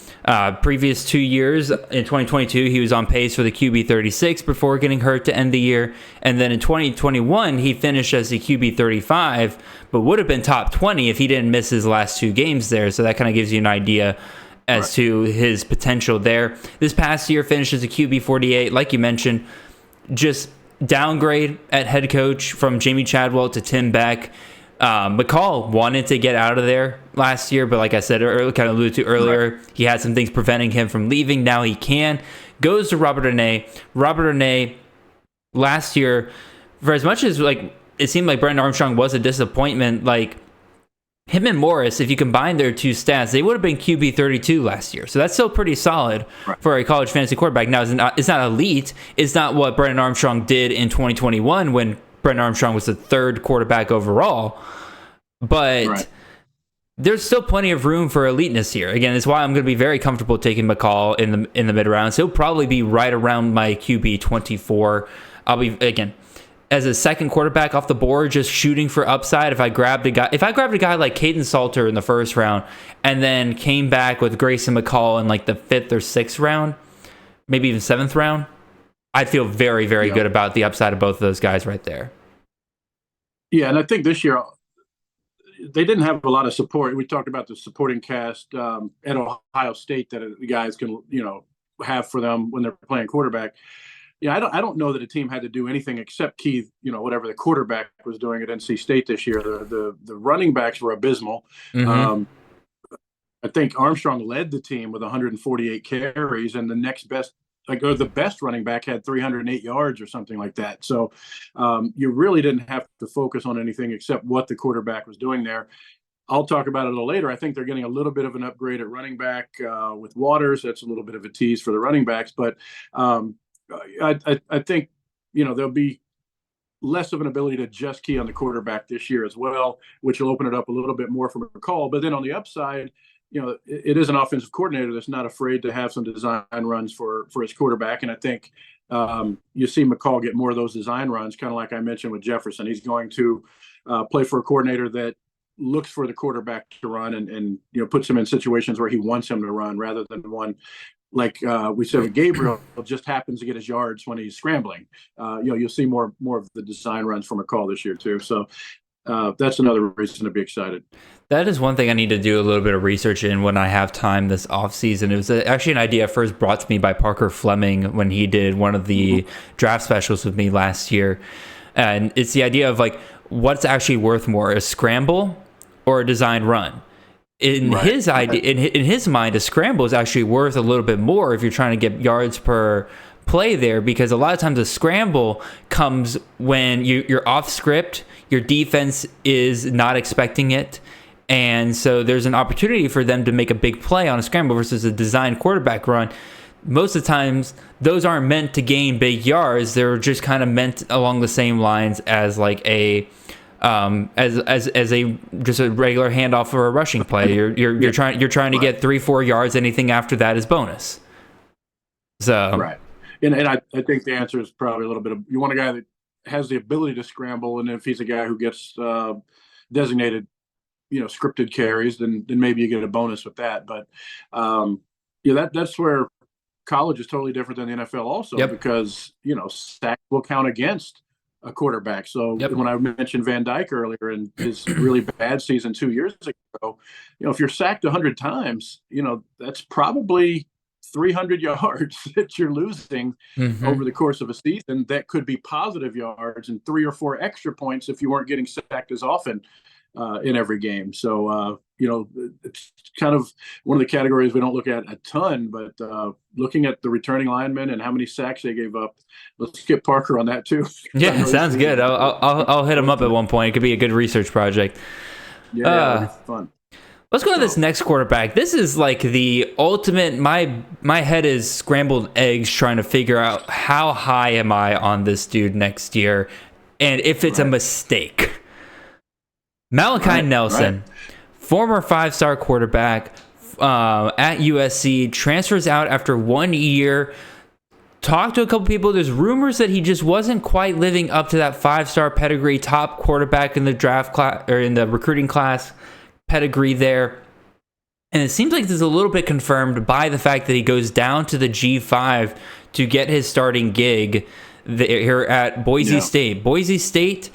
Previous 2 years, in 2022, he was on pace for the QB 36 before getting hurt to end the year. And then in 2021, he finished as the QB 35, but would have been top 20 if he didn't miss his last 2 games there. So that kind of gives you an idea as to his potential there. This past year, finished as a QB 48. Like you mentioned, just downgrade at head coach from Jamie Chadwell to Tim Beck. McCall wanted to get out of there last year, but like I said, kind of alluded to earlier, he had some things preventing him from leaving. Now he can. Goes to Robert Anae. Robert Anae last year, for as much as it seemed like Brennan Armstrong was a disappointment, him and Morris, if you combine their 2 stats, they would have been QB 32 last year. So that's still pretty solid for a college fantasy quarterback. Now, it's not elite. It's not what Brennan Armstrong did in 2021 when Brennan Armstrong was the 3rd quarterback overall, but there's still plenty of room for eliteness here. Again, that's why I'm going to be very comfortable taking McCall in the mid rounds. He'll probably be right around my QB 24. I'll be, again, as a second quarterback off the board, just shooting for upside. If I grabbed a guy like Caden Salter in the first round, and then came back with Grayson McCall in like the 5th or 6th round, maybe even 7th round, I'd feel very, very good about the upside of both of those guys right there. Yeah, and I think this year they didn't have a lot of support. We talked about the supporting cast at Ohio State that the guys can, have for them when they're playing quarterback. Yeah, I don't know that a team had to do anything except Keith, whatever the quarterback was doing at NC State this year. The running backs were abysmal. Mm-hmm. I think Armstrong led the team with 148 carries, and the next best, the best running back had 308 yards or something like that. So you really didn't have to focus on anything except what the quarterback was doing there. I'll talk about it a little later. I think they're getting a little bit of an upgrade at running back with Waters. That's a little bit of a tease for the running backs, but I think, there'll be less of an ability to just key on the quarterback this year as well, which will open it up a little bit more for McCall. But then on the upside, it is an offensive coordinator that's not afraid to have some design runs for his quarterback. And I think you see McCall get more of those design runs, kind of like I mentioned with Jefferson. He's going to play for a coordinator that looks for the quarterback to run and puts him in situations where he wants him to run rather than one like we said with Gabriel just happens to get his yards when he's scrambling. You'll see more of the design runs from McCall this year too. So that's another reason to be excited. That is one thing I need to do a little bit of research in when I have time this offseason. It was actually an idea first brought to me by Parker Fleming when he did one of the draft specials with me last year. And it's the idea of what's actually worth more, a scramble or a design run. In his idea, in his mind, a scramble is actually worth a little bit more if you're trying to get yards per play there, because a lot of times a scramble comes when you're off script, your defense is not expecting it, and so there's an opportunity for them to make a big play on a scramble versus a designed quarterback run. Most of the times, those aren't meant to gain big yards; they're just kind of meant along the same lines as as a just a regular handoff or a rushing play. You're trying to get 3-4 yards. Anything after that is bonus. So right, and I think the answer is probably a little bit of, you want a guy that has the ability to scramble, and if he's a guy who gets designated, scripted carries, then maybe you get a bonus with that. But that's where college is totally different than the NFL also, because sacks will count against a quarterback. So when I mentioned Van Dyke earlier and his really bad season 2 years ago, if you're sacked 100 times, that's probably 300 yards that you're losing over the course of a season. That could be positive yards and 3 or 4 extra points if you weren't getting sacked as often in every game. So, it's kind of one of the categories we don't look at a ton, but looking at the returning linemen and how many sacks they gave up, let's get Parker on that too. Yeah, sounds good. I'll hit him up at one point. It could be a good research project. Yeah, it'll be fun. Let's go to this next quarterback. This is like the ultimate. My head is scrambled eggs trying to figure out how high am I on this dude next year, and if it's a mistake. Malachi Nelson, former 5-star quarterback at USC, transfers out after 1 year. Talked to a couple people. There's rumors that he just wasn't quite living up to that 5-star pedigree, top quarterback in the draft class or in the recruiting class pedigree there. And it seems like this is a little bit confirmed by the fact that he goes down to the G5 to get his starting gig here at Boise State. Boise State,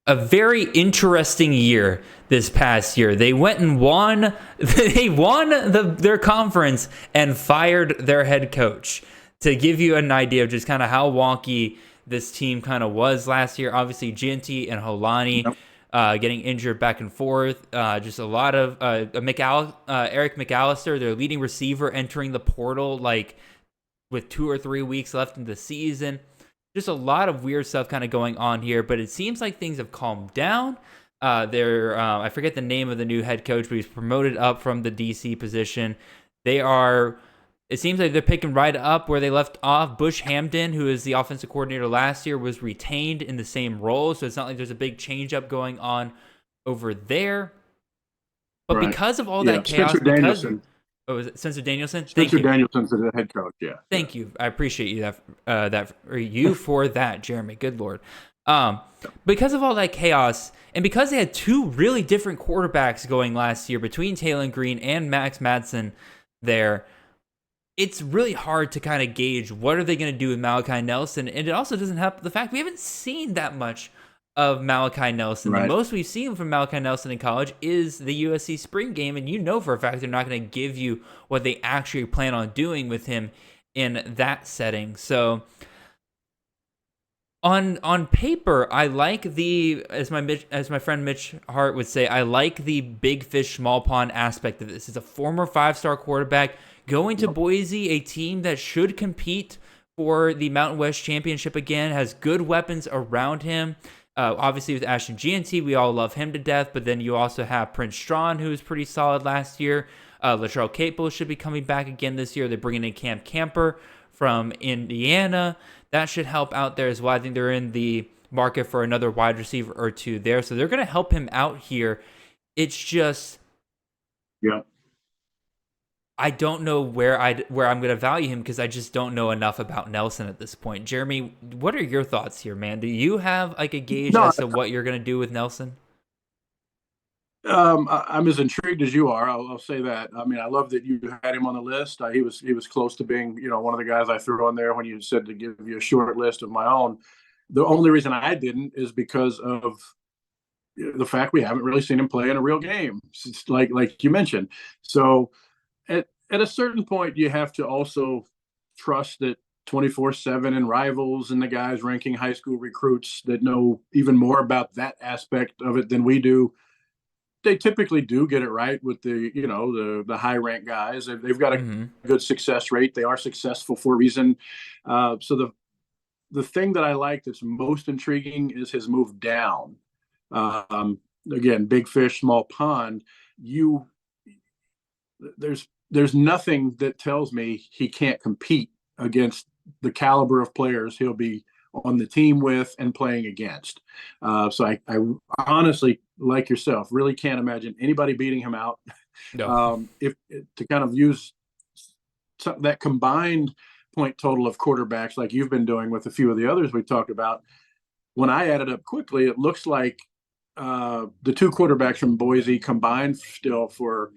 a very interesting year this past year. They went and won. They won their conference and fired their head coach. To give you an idea of just kind of how wonky this team kind of was last year. Obviously, Ginty and Holani getting injured back and forth. Just a lot of Eric McAllister, their leading receiver, entering the portal with 2 or 3 weeks left in the season. Just a lot of weird stuff kind of going on here, but it seems like things have calmed down. I forget the name of the new head coach, but he's promoted up from the DC position. It seems like they're picking right up where they left off. Bush Hamden, who is the offensive coordinator last year, was retained in the same role, so it's not like there's a big change-up going on over there. But because of all that chaos... Spencer Danielson. Was it Spencer Danielson? Spencer Danielson's the head coach, Thank you. I appreciate you for that, Jeremy. Good Lord. Because of all that chaos, and because they had two really different quarterbacks going last year between Taylor Green and Max Madsen there, it's really hard to kind of gauge what are they going to do with Malachi Nelson. And it also doesn't help the fact we haven't seen that much of Malachi Nelson. The Right. most we've seen from Malachi Nelson in college is the USC spring game, and you know for a fact they're not going to give you what they actually plan on doing with him in that setting. So on paper, I like the, as my friend Mitch Hart would say, I like the big fish small pond aspect of this. It's a former 5-star quarterback going to Boise, a team that should compete for the Mountain West Championship again, has good weapons around him. Obviously, with Ashton GNT, we all love him to death, but then you also have Prince Strawn, who was pretty solid last year. Latrell Capel should be coming back again this year. They're bringing in Cam Camper from Indiana. That should help out there as well. I think they're in the market for another wide receiver or two there, so they're going to help him out here. It's just, Yeah. I don't know where I'm going to value him because I just don't know enough about Nelson at this point. Jeremy, what are your thoughts here, man? Do you have like a gauge No, as to what you're going to do with Nelson? I'm as intrigued as you are. I'll say that. I mean, I love that you had him on the list. He was close to being, one of the guys I threw on there when you said to give you a short list of my own. The only reason I didn't is because of the fact we haven't really seen him play in a real game, it's like you mentioned. So at a certain point, you have to also trust that 24/7 and Rivals and the guys ranking high school recruits that know even more about that aspect of it than we do, they typically do get it right with the high rank guys. They've got a good success rate. They are successful for a reason. So the thing that I like that's most intriguing is his move down. Again, big fish, small pond. There's nothing that tells me he can't compete against the caliber of players he'll be on the team with and playing against. So I honestly, like yourself, really can't imagine anybody beating him out. No. If to kind of use that combined point total of quarterbacks like you've been doing with a few of the others we talked about, when I added up quickly, it looks like the two quarterbacks from Boise combined still for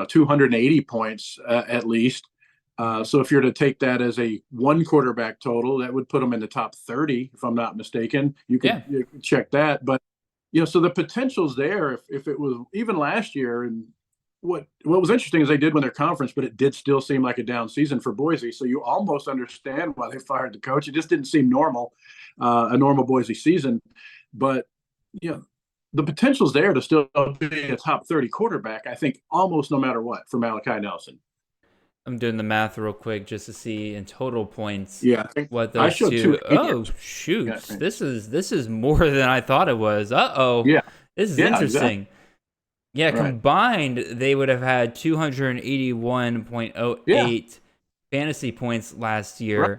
280 points at least. So if you're to take that as a one quarterback total, that would put them in the top 30, if I'm not mistaken. You could check that. But, so the potential's there if it was even last year. And what was interesting is they did win their conference, but it did still seem like a down season for Boise. So you almost understand why they fired the coach. It just didn't seem normal, a normal Boise season. But, the potential's there to still be a top 30 quarterback, I think, almost no matter what, for Malachi Nelson. I'm doing the math real quick just to see in total points. Yeah, what those two. Oh shoot! Yeah. This is more than I thought it was. Yeah, this is yeah, interesting. Exactly. Yeah, Right. Combined they would have had 281.08 fantasy points last year. Right.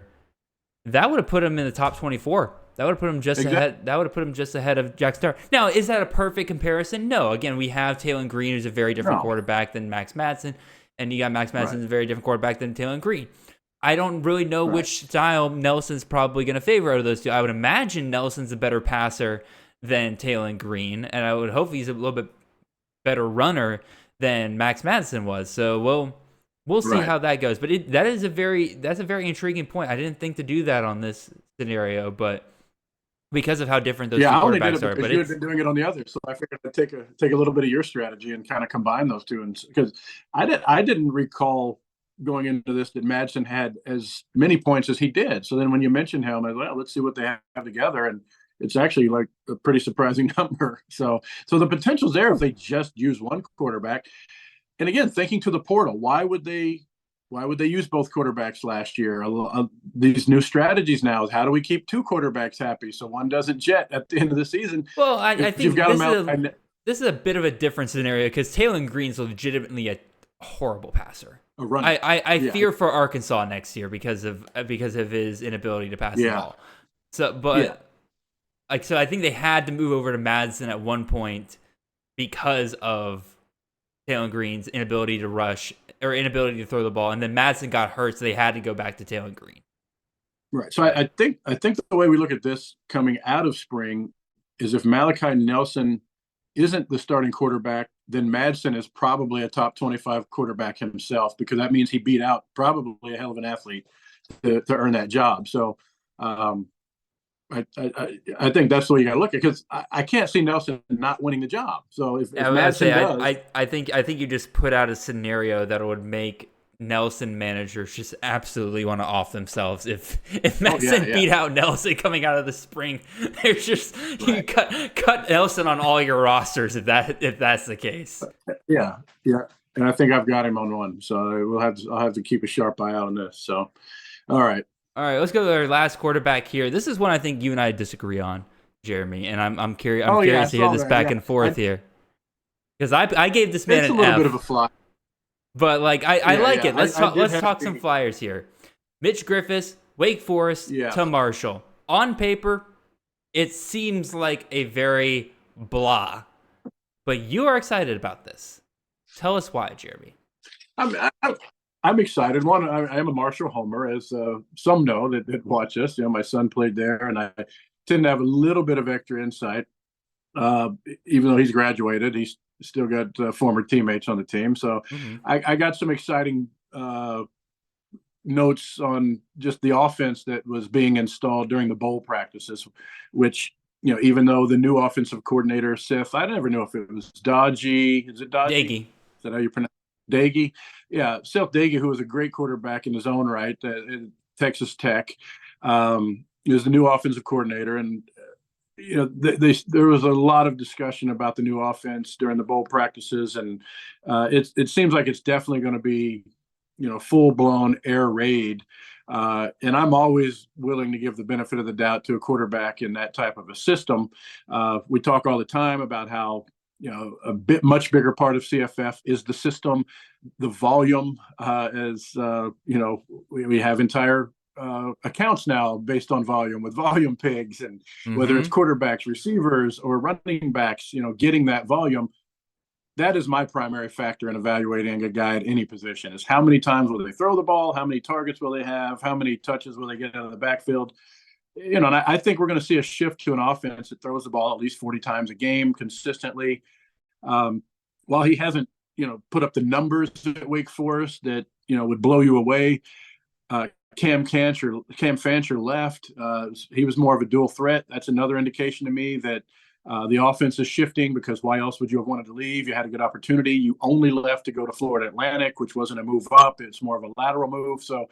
That would have put him in the top 24. That would have put him just ahead. That would have put him just ahead of Jack Starr. Now, is that a perfect comparison? No. Again, we have Taylor Green, who's a very different quarterback than Max Madsen. And you got Max Madsen, who's a very different quarterback than Taylor Green. I don't really know which style Nelson's probably going to favor out of those two. I would imagine Nelson's a better passer than Taylor Green, and I would hope he's a little bit better runner than Max Madsen was. So we'll see how that goes. But that's a very intriguing point. I didn't think to do that on this scenario, but because of how different those two quarterbacks are. But you had been doing it on the other, so I figured I'd take a little bit of your strategy and kind of combine those two. And because I didn't recall going into this that Madsen had as many points as he did. So then when you mentioned him, I was well, let's see what they have together, and it's actually like a pretty surprising number. So the potential's there if they just use one quarterback. And again, thinking to the portal, why would they use both quarterbacks last year? These new strategies now is how do we keep two quarterbacks happy so one doesn't jet at the end of the season? Well, I think you've got this is a bit of a different scenario because Taylor Green's legitimately a horrible passer. I fear for Arkansas next year because of his inability to pass the ball. So, so I think they had to move over to Madsen at one point because of Taylor Green's inability to rush or inability to throw the ball, and then Madsen got hurt, so they had to go back to Taylor Green. Right. So I think the way we look at this coming out of spring is if Malachi Nelson isn't the starting quarterback, then Madsen is probably a top 25 quarterback himself, because that means he beat out probably a hell of an athlete to earn that job. So um, I think that's the way you got to look at it, because I can't see Nelson not winning the job. So if I was gonna say, Madsen does, I think you just put out a scenario that would make Nelson managers just absolutely want to off themselves if Madsen beat out Nelson coming out of the spring. There's just you cut Nelson on all your rosters if that's the case. Yeah, and I think I've got him on one. So I'll have to keep a sharp eye out on this. So, all right. All right, let's go to our last quarterback here. This is one I think you and I disagree on, Jeremy, and I'm curious. I'm curious to hear this back and forth here, because I gave this man an F. It's a little bit of a fly, but like I like it. Let's talk some Flyers here. Mitch Griffiths, Wake Forest to Marshall. On paper, it seems like a very blah, but you are excited about this. Tell us why, Jeremy. I'm excited. One, I am a Marshall homer, as some know that watch us. My son played there, and I tend to have a little bit of extra insight. Even though he's graduated, he's still got former teammates on the team. So I got some exciting notes on just the offense that was being installed during the bowl practices, which, even though the new offensive coordinator, Seth, I never know if it was Dodgy. Is it Dodgy? Daggy. Is that how you pronounce it? Daggy, Seth Daggy, who was a great quarterback in his own right at Texas Tech, is the new offensive coordinator, and there was a lot of discussion about the new offense during the bowl practices, and it seems like it's definitely going to be full blown air raid, and I'm always willing to give the benefit of the doubt to a quarterback in that type of a system. We talk all the time about how much bigger part of CFF is the system, the volume, we have entire accounts now based on volume, with volume pigs, and whether it's quarterbacks, receivers, or running backs, getting that volume. That is my primary factor in evaluating a guy at any position, is how many times will they throw the ball? How many targets will they have? How many touches will they get out of the backfield? And I think we're going to see a shift to an offense that throws the ball at least 40 times a game consistently. While he hasn't, put up the numbers at Wake Forest that, would blow you away, Cam Fancher left. He was more of a dual threat. That's another indication to me that the offense is shifting, because why else would you have wanted to leave? You had a good opportunity. You only left to go to Florida Atlantic, which wasn't a move up. It's more of a lateral move. So,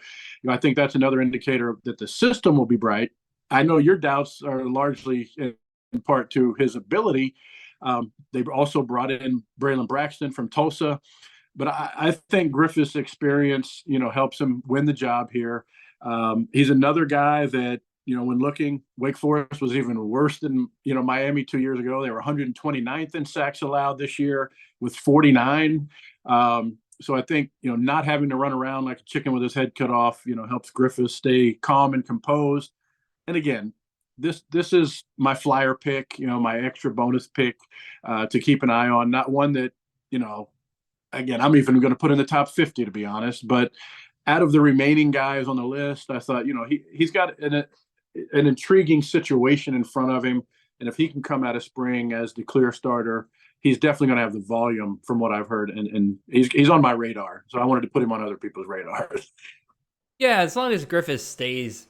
I think that's another indicator that the system will be bright. I know your doubts are largely in part to his ability. They also brought in Braylon Braxton from Tulsa, but I think Griffith's experience, helps him win the job here. He's another guy that, when looking, Wake Forest was even worse than, Miami 2 years ago. They were 129th in sacks allowed this year with 49. So I think, not having to run around like a chicken with his head cut off, helps Griffith stay calm and composed. And again, this is my flyer pick, my extra bonus pick to keep an eye on. Not one that, again, I'm even going to put in the top 50, to be honest. But out of the remaining guys on the list, I thought, he's got an intriguing situation in front of him. And if he can come out of spring as the clear starter, he's definitely going to have the volume from what I've heard. And he's on my radar. So I wanted to put him on other people's radars. Yeah, as long as Griffith stays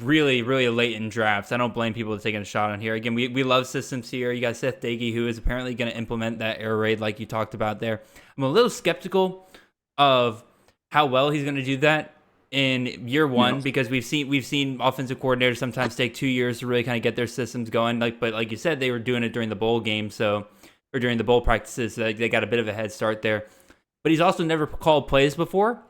really, really late in drafts, I don't blame people for taking a shot on here. Again, we love systems here. You got Seth Daggy, who is apparently going to implement that air raid like you talked about there. I'm a little skeptical of how well he's going to do that in year one, because we've seen offensive coordinators sometimes take 2 years to really kind of get their systems going. But like you said, they were doing it during the bowl game, or during the bowl practices, so they got a bit of a head start there. But he's also never called plays before.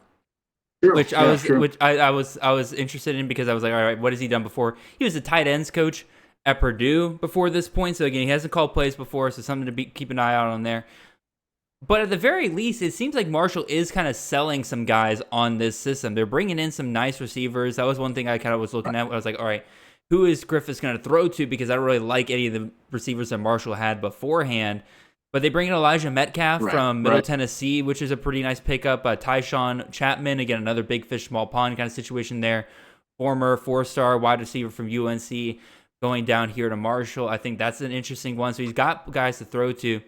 Sure. Which I was interested in, because I was like, all right, what has he done before? He was a tight ends coach at Purdue before this point, so again, he hasn't called plays before, so something to keep an eye out on there. But at the very least, it seems like Marshall is kind of selling some guys on this system. They're bringing in some nice receivers. That was one thing I kind of was looking at. I was like, all right, who is Griffiths going to throw to? Because I don't really like any of the receivers that Marshall had beforehand. But they bring in Elijah Metcalf from Middle Tennessee, which is a pretty nice pickup. Tyshawn Chapman, again, another big fish, small pond kind of situation there. former 4-star wide receiver from UNC, going down here to Marshall. I think that's an interesting one. So he's got guys to throw to.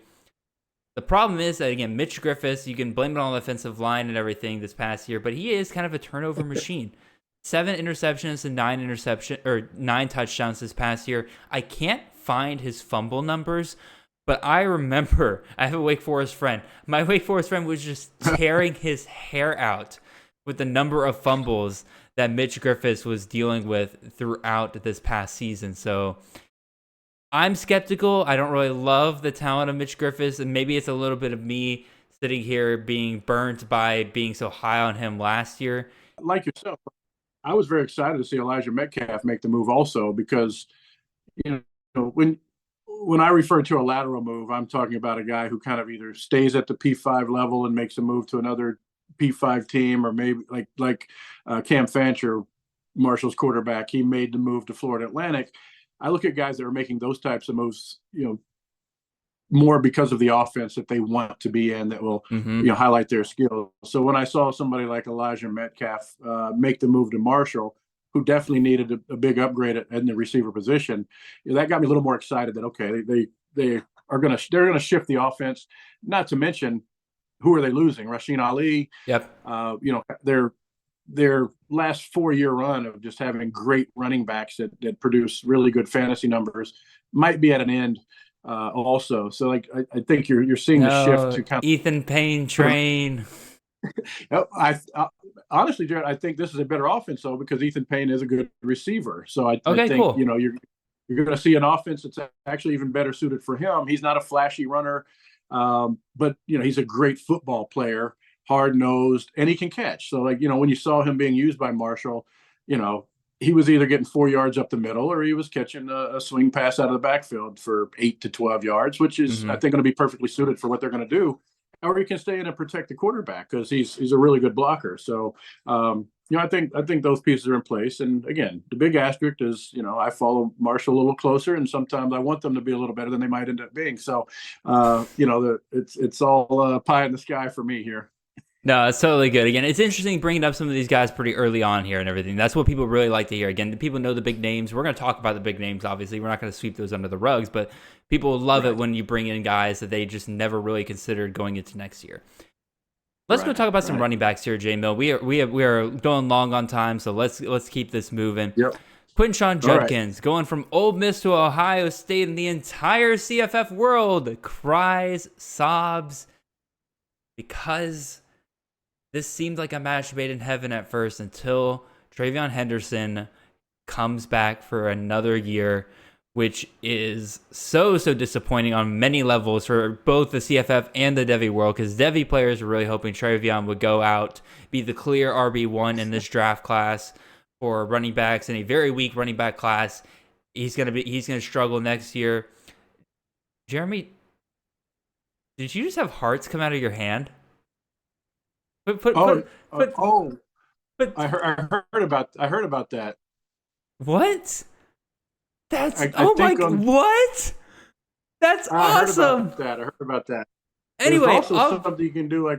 The problem is that, again, Mitch Griffis, you can blame it on the offensive line and everything this past year, but he is kind of a turnover machine. 7 interceptions and 9 touchdowns this past year. I can't find his fumble numbers, but I remember I have a Wake Forest friend. My Wake Forest friend was just tearing his hair out with the number of fumbles that Mitch Griffis was dealing with throughout this past season. So I'm skeptical. I don't really love the talent of Mitch Griffis, and maybe it's a little bit of me sitting here being burnt by being so high on him last year. Like yourself, I was very excited to see Elijah Metcalf make the move also, because when I refer to a lateral move, I'm talking about a guy who kind of either stays at the P5 level and makes a move to another P5 team, or maybe like Cam Fancher, Marshall's quarterback, he made the move to Florida Atlantic. I look at guys that are making those types of moves, more because of the offense that they want to be in, that will highlight their skills. So when I saw somebody like Elijah Metcalf make the move to Marshall, who definitely needed a big upgrade in the receiver position, that got me a little more excited that, okay, they're going to shift the offense. Not to mention, who are they losing? Rasheen Ali. Yep. Their last 4-year run of just having great running backs that produce really good fantasy numbers might be at an end also. So I think you're seeing the shift to kind of Ethan Payne train. Honestly, Jared, I think this is a better offense though, because Ethan Payne is a good receiver. So I think cool. You're going to see an offense that's actually even better suited for him. He's not a flashy runner, but he's a great football player, hard-nosed, and he can catch. So when you saw him being used by Marshall, he was either getting 4 yards up the middle, or he was catching a swing pass out of the backfield for 8 to 12 yards, which is I think going to be perfectly suited for what they're going to do. Or he can stay in and protect the quarterback, because he's a really good blocker. So I think those pieces are in place. And again, the big asterisk is I follow Marshall a little closer, and sometimes I want them to be a little better than they might end up being. So it's all pie in the sky for me here. No, it's totally good. Again, it's interesting bringing up some of these guys pretty early on here and everything. That's what people really like to hear. Again, people know the big names. We're going to talk about the big names, obviously. We're not going to sweep those under the rugs, but people love it when you bring in guys that they just never really considered going into next year. Let's go talk about some running backs here, J Mill. We are going long on time, so let's keep this moving. Yep. Quinshon Judkins going from Ole Miss to Ohio State, and the entire CFF world cries, sobs, because this seemed like a match made in heaven at first, until TreVeyon Henderson comes back for another year, which is so disappointing on many levels for both the CFF and the Devy world, because Devy players were really hoping TreVeyon would go out, be the clear RB1 in this draft class for running backs, in a very weak running back class. He's gonna struggle next year. Jeremy, did you just have hearts come out of your hand? I heard about that. What? That's what? That's awesome. I heard about that. Anyway, there's also something you can do, like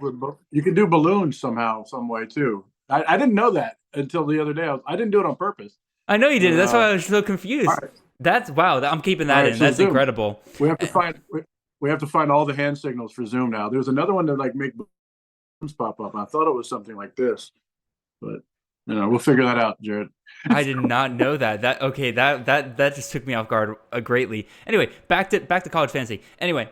you can do balloons somehow, some way too. I didn't know that until the other day. I didn't do it on purpose. I know you did. That's why I was so confused. Right. That's wow. I'm keeping that in. So that's Zoom. Incredible. We have to find all the hand signals for Zoom now. There's another one that make pop up. I thought it was something like this, but we'll figure that out, Jared. I did not know that. That just took me off guard greatly. Anyway, back to college fantasy. Anyway,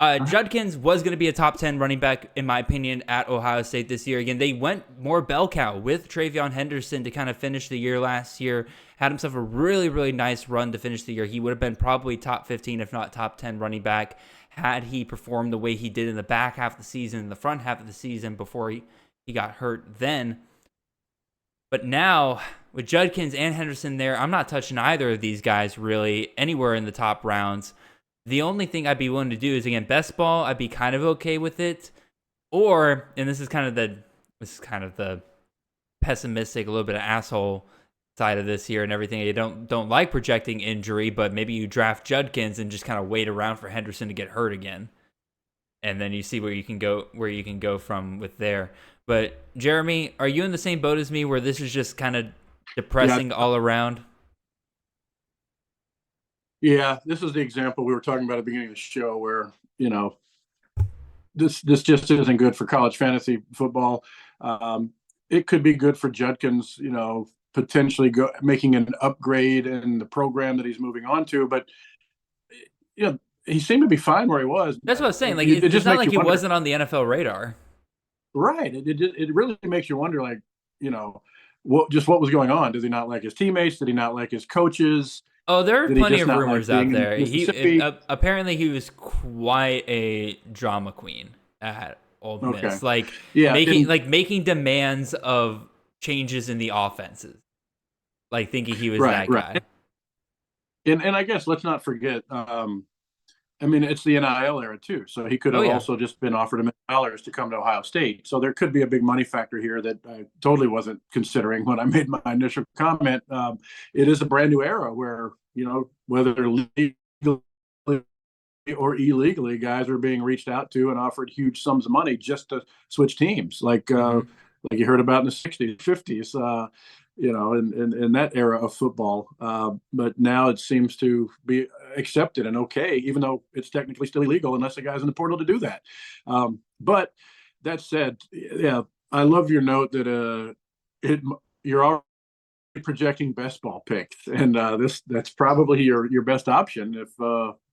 Judkins was going to be a top 10 running back, in my opinion, at Ohio State this year. Again, they went more bell cow with TreVeyon Henderson to kind of finish the year last year. Had himself a really, really nice run to finish the year. He would have been probably top 15, if not top 10 running back, had he performed the way he did in the back half of the season, the front half of the season, before he got hurt then. But now, with Judkins and Henderson there, I'm not touching either of these guys really anywhere in the top rounds. The only thing I'd be willing to do is, again, best ball, I'd be kind of okay with it. Or, and this is kind of the pessimistic, a little bit of asshole side of this here and everything. You don't like projecting injury, but maybe you draft Judkins and just kind of wait around for Henderson to get hurt again, and then you see where you can go from with there. But Jeremy, are you in the same boat as me, where this is just kind of depressing all around. Yeah, this is the example we were talking about at the beginning of the show where, this just isn't good for college fantasy football. It could be good for Judkins, potentially making an upgrade in the program that he's moving on to, but he seemed to be fine where he was. That's what I was saying. Like, it it's just not makes like you he wonder. wasn't on the NFL radar. Right. It really makes you wonder, like, what was going on? Did he not like his teammates? Did he not like his coaches? Oh, there are Did he plenty just of not like rumors out being in there. Mississippi? Apparently he was quite a drama queen at Ole Okay. Miss, like Yeah. making demands of changes in the offenses, like thinking he was Right. that Right. guy. And I guess let's not forget. I mean, it's the NIL era too, so he could Oh have yeah, also just been offered $1 million to come to Ohio State. So there could be a big money factor here that I totally wasn't considering when I made my initial comment. It is a brand new era where whether legally or illegally, guys are being reached out to and offered huge sums of money just to switch teams, like you heard about in the '60s, '50s. In that era of football. But now it seems to be accepted and okay, even though it's technically still illegal unless the guy's in the portal to do that. But that said, yeah, I love your note that you're already projecting best ball picks, and that's probably your best option if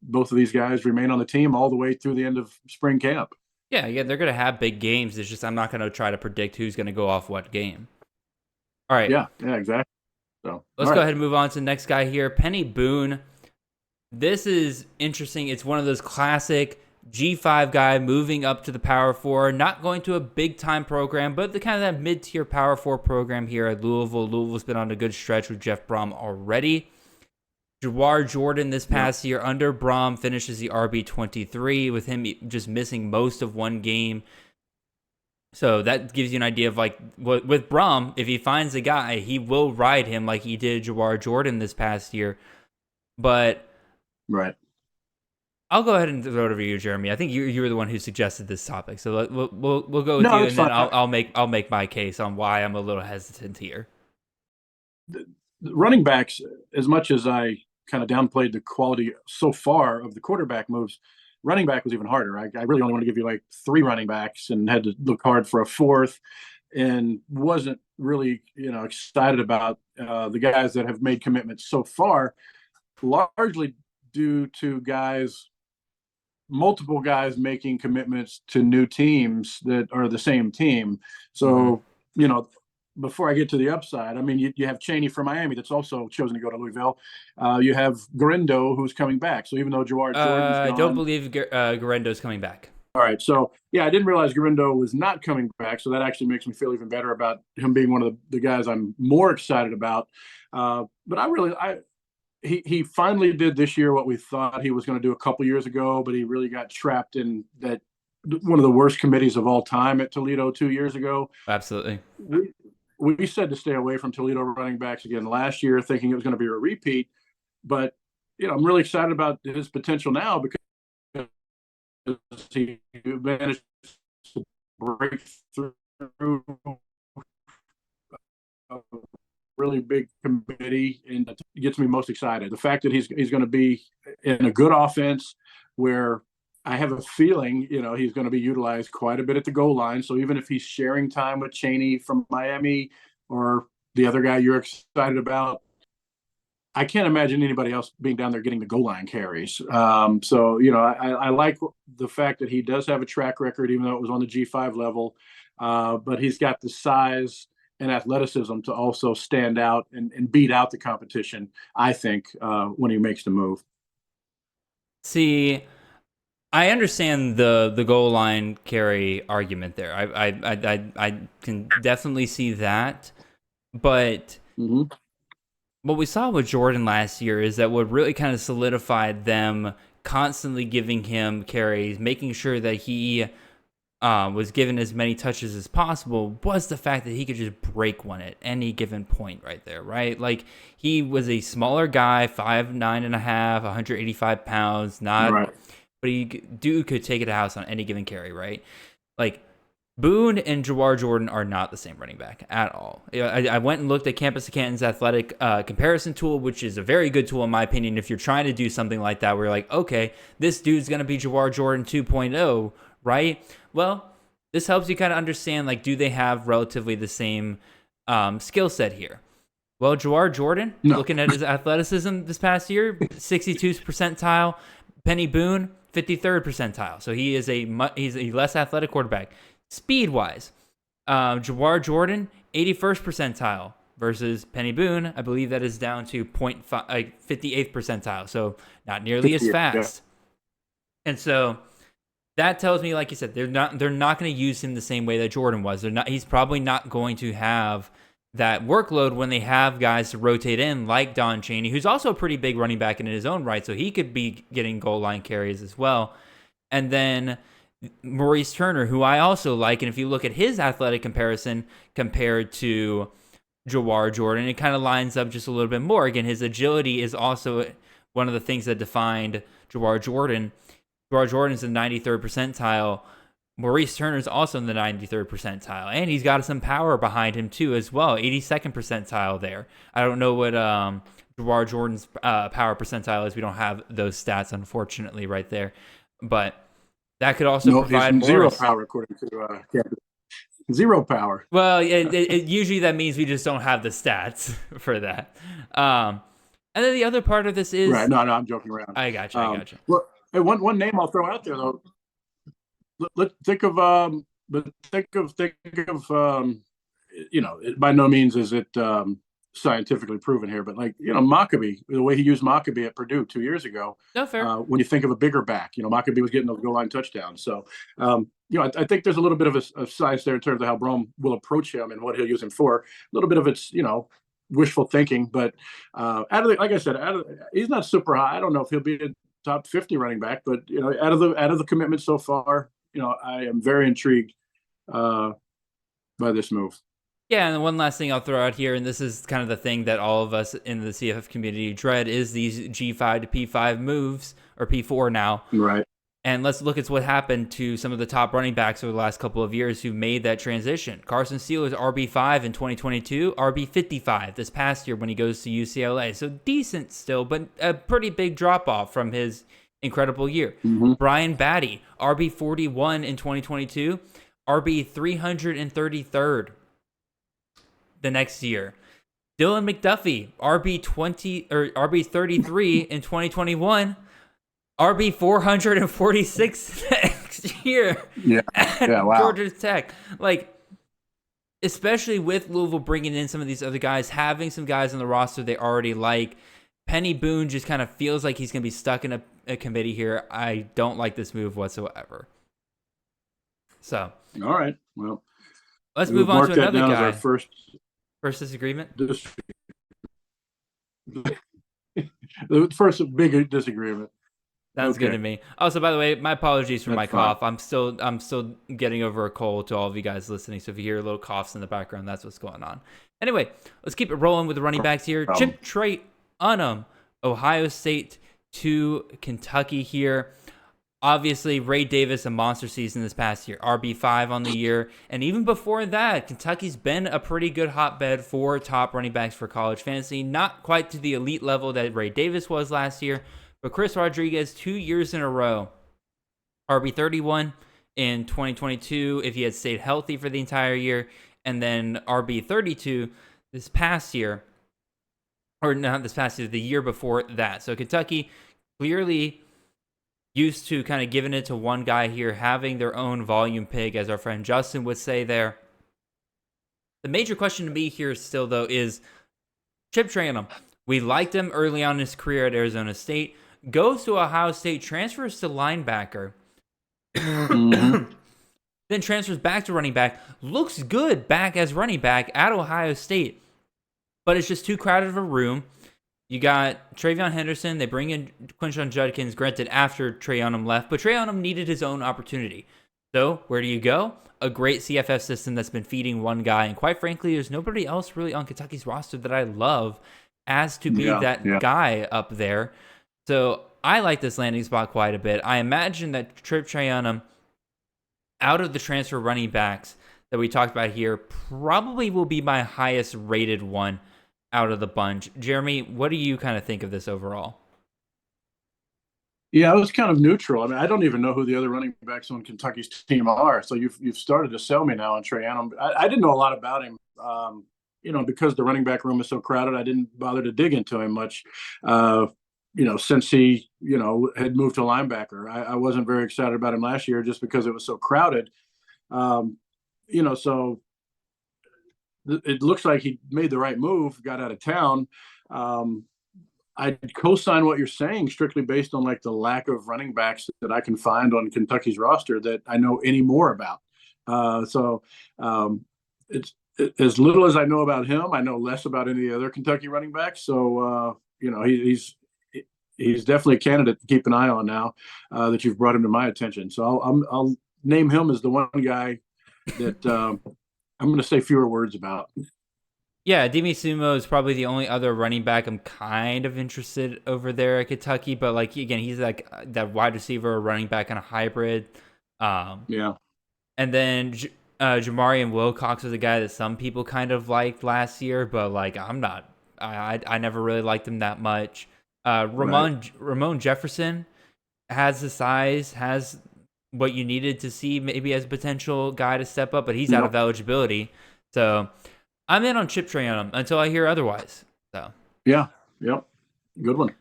both of these guys remain on the team all the way through the end of spring camp. yeah. They're gonna have big games. It's just I'm not gonna try to predict who's gonna go off what game. All right. Yeah, exactly. So Let's go ahead and move on to the next guy here. Penny Boone. This is interesting. It's one of those classic G5 guy moving up to the Power 4, not going to a big-time program, but the kind of that mid-tier Power 4 program here at Louisville. Louisville's been on a good stretch with Jeff Brom already. Jawar Jordan this past year under Brom finishes the RB23 with him just missing most of one game. So that gives you an idea of, like, with Brom, if he finds a guy, he will ride him like he did Jawar Jordan this past year. But right. I'll go ahead and throw it over to you, Jeremy. I think you were the one who suggested this topic, so we'll go with you, and then I'll make my case on why I'm a little hesitant here. The running backs, as much as I kind of downplayed the quality so far of the quarterback moves, running back was even harder. I really only want to give you like 3 running backs and had to look hard for a 4th, and wasn't really excited about the guys that have made commitments so far, largely due to multiple guys making commitments to new teams that are the same team. So before I get to the upside, I mean, you have Chaney from Miami that's also chosen to go to Louisville. You have Garindo, who's coming back. So even though Jawar Jordan's gone, I don't believe Garendo's coming back. All right. So, yeah, I didn't realize Garindo was not coming back. So that actually makes me feel even better about him being one of the guys I'm more excited about. But he finally did this year what we thought he was going to do a couple years ago, but he really got trapped in that one of the worst committees of all time at Toledo 2 years ago. Absolutely. We said to stay away from Toledo running backs again last year, thinking it was going to be a repeat. But I'm really excited about his potential now because he managed to break through a really big committee, and it gets me most excited. The fact that he's going to be in a good offense where I have a feeling, he's going to be utilized quite a bit at the goal line. So even if he's sharing time with Chaney from Miami or the other guy you're excited about, I can't imagine anybody else being down there getting the goal line carries. I like the fact that he does have a track record, even though it was on the G5 level, but he's got the size and athleticism to also stand out and beat out the competition, I think, when he makes the move. See, I understand the goal line carry argument there. I can definitely see that, but what we saw with Jordan last year is that what really kind of solidified them constantly giving him carries, making sure that he was given as many touches as possible, was the fact that he could just break one at any given point right there, right? Like, he was a smaller guy, 5'9.5", 185 pounds, not. Right. But he could take it to house on any given carry, right? Like, Boone and Jawar Jordan are not the same running back at all. I went and looked at Campus of Canton's athletic comparison tool, which is a very good tool in my opinion if you're trying to do something like that where you're like, okay, this dude's going to be Jawar Jordan 2.0, right? Well, this helps you kind of understand, like, do they have relatively the same skill set here? Well, Jawar Jordan, looking at his athleticism this past year, 62th percentile. Penny Boone, 53rd percentile. So he's a less athletic quarterback. Speed-wise, Jawar Jordan, 81st percentile versus Penny Boone. I believe that is down to 58th percentile. So not nearly as fast. Yeah. And so that tells me, like you said, they're not going to use him the same way that Jordan was. He's probably not going to have that workload when they have guys to rotate in like Don Chaney, who's also a pretty big running back in his own right. So he could be getting goal line carries as well. And then Maurice Turner, who I also like, and if you look at his athletic comparison compared to Jawar Jordan, it kind of lines up just a little bit more. Again, his agility is also one of the things that defined Jawar Jordan. Jawar Jordan's in the 93rd percentile. Maurice Turner's also in the 93rd percentile, and he's got some power behind him too as well, 82nd percentile there. I don't know what Jawar Jordan's power percentile is. We don't have those stats, unfortunately, right there, but that could also provide more. Zero power, according to zero power. Well, it usually that means we just don't have the stats for that. And then the other part of this is right. No, I'm joking around. I got you. Well, one name I'll throw out there though. Let's think of by no means is it scientifically proven here, but Maccabee, the way he used Maccabee at Purdue 2 years ago. No, fair. When you think of a bigger back, Maccabee was getting those goal line touchdowns. So, I think there's a little bit of a science there in terms of how Brome will approach him and what he'll use him for. A little bit of it's, wishful thinking, but he's not super high. I don't know if he'll be a top 50 running back, but out of the commitment so far, I am very intrigued by this move. Yeah, and one last thing I'll throw out here, and this is kind of the thing that all of us in the CFF community dread, is these G5 to P5 moves, or P4 now. Right. And let's look at what happened to some of the top running backs over the last couple of years who made that transition. Carson Steele is RB5 in 2022, RB55 this past year when he goes to UCLA. So decent still, but a pretty big drop-off from his incredible year. Mm-hmm. Brian Batty, RB41 in 2022, RB333rd the next year. Dylan McDuffie, RB33 in 2021, RB446 next year. Yeah. Wow. Georgia Tech. Especially with Louisville bringing in some of these other guys, having some guys on the roster they already like. Penny Boone just kind of feels like he's going to be stuck in a committee here. I don't like this move whatsoever. So. All right. Well, let's move on to another guy. Our first disagreement? The first big disagreement. Sounds good to me. Also, by the way, my apologies for my cough. Fine. I'm still getting over a cold to all of you guys listening. So if you hear little coughs in the background, that's what's going on. Anyway, let's keep it rolling with the running backs here. Chip Trayanum, Ohio State to Kentucky here. Obviously, Ray Davis, a monster season this past year. RB5 on the year. And even before that, Kentucky's been a pretty good hotbed for top running backs for college fantasy. Not quite to the elite level that Ray Davis was last year. But Chris Rodriguez, 2 years in a row, RB31 in 2022 if he had stayed healthy for the entire year, and then RB32 this past year, or not this past year, the year before that. So Kentucky clearly used to kind of giving it to one guy here, having their own volume pig, as our friend Justin would say there. The major question to me here still, though, is Chip Trayanum. We liked him early on in his career at Arizona State. Goes to Ohio State, transfers to linebacker, then transfers back to running back. Looks good back as running back at Ohio State, but it's just too crowded of a room. You got Travion Henderson. They bring in Quinshon Judkins, granted after Trayanum left, but Trayanum needed his own opportunity. So where do you go? A great CFF system that's been feeding one guy, and quite frankly, there's nobody else really on Kentucky's roster that I love as to be that guy up there. So I like this landing spot quite a bit. I imagine that Chip Trayanum out of the transfer running backs that we talked about here, probably will be my highest rated one out of the bunch. Jeremy, what do you kind of think of this overall? Yeah, I was kind of neutral. I mean, I don't even know who the other running backs on Kentucky's team are. So you've started to sell me now on Trey Adam. I didn't know a lot about him. Because the running back room is so crowded, I didn't bother to dig into him much. Since he, had moved to linebacker, I wasn't very excited about him last year just because it was so crowded. So it looks like he made the right move, got out of town. I'd co-sign what you're saying strictly based on like the lack of running backs that I can find on Kentucky's roster that I know any more about. It's as little as I know about him. I know less about any other Kentucky running backs. So he's definitely a candidate to keep an eye on now that you've brought him to my attention. So I'll name him as the one guy that I'm going to say fewer words about. Yeah, Demi Sumo is probably the only other running back I'm kind of interested over there at Kentucky, but like again, he's like that wide receiver, running back, kind of hybrid. Yeah, and then Jamarian Wilcox was a guy that some people kind of liked last year, but like I'm not. I never really liked him that much. Ramon Jefferson has the size, has what you needed to see maybe as a potential guy to step up, but he's out of eligibility. So I'm in on Chip Trayanum until I hear otherwise. So yep, good one.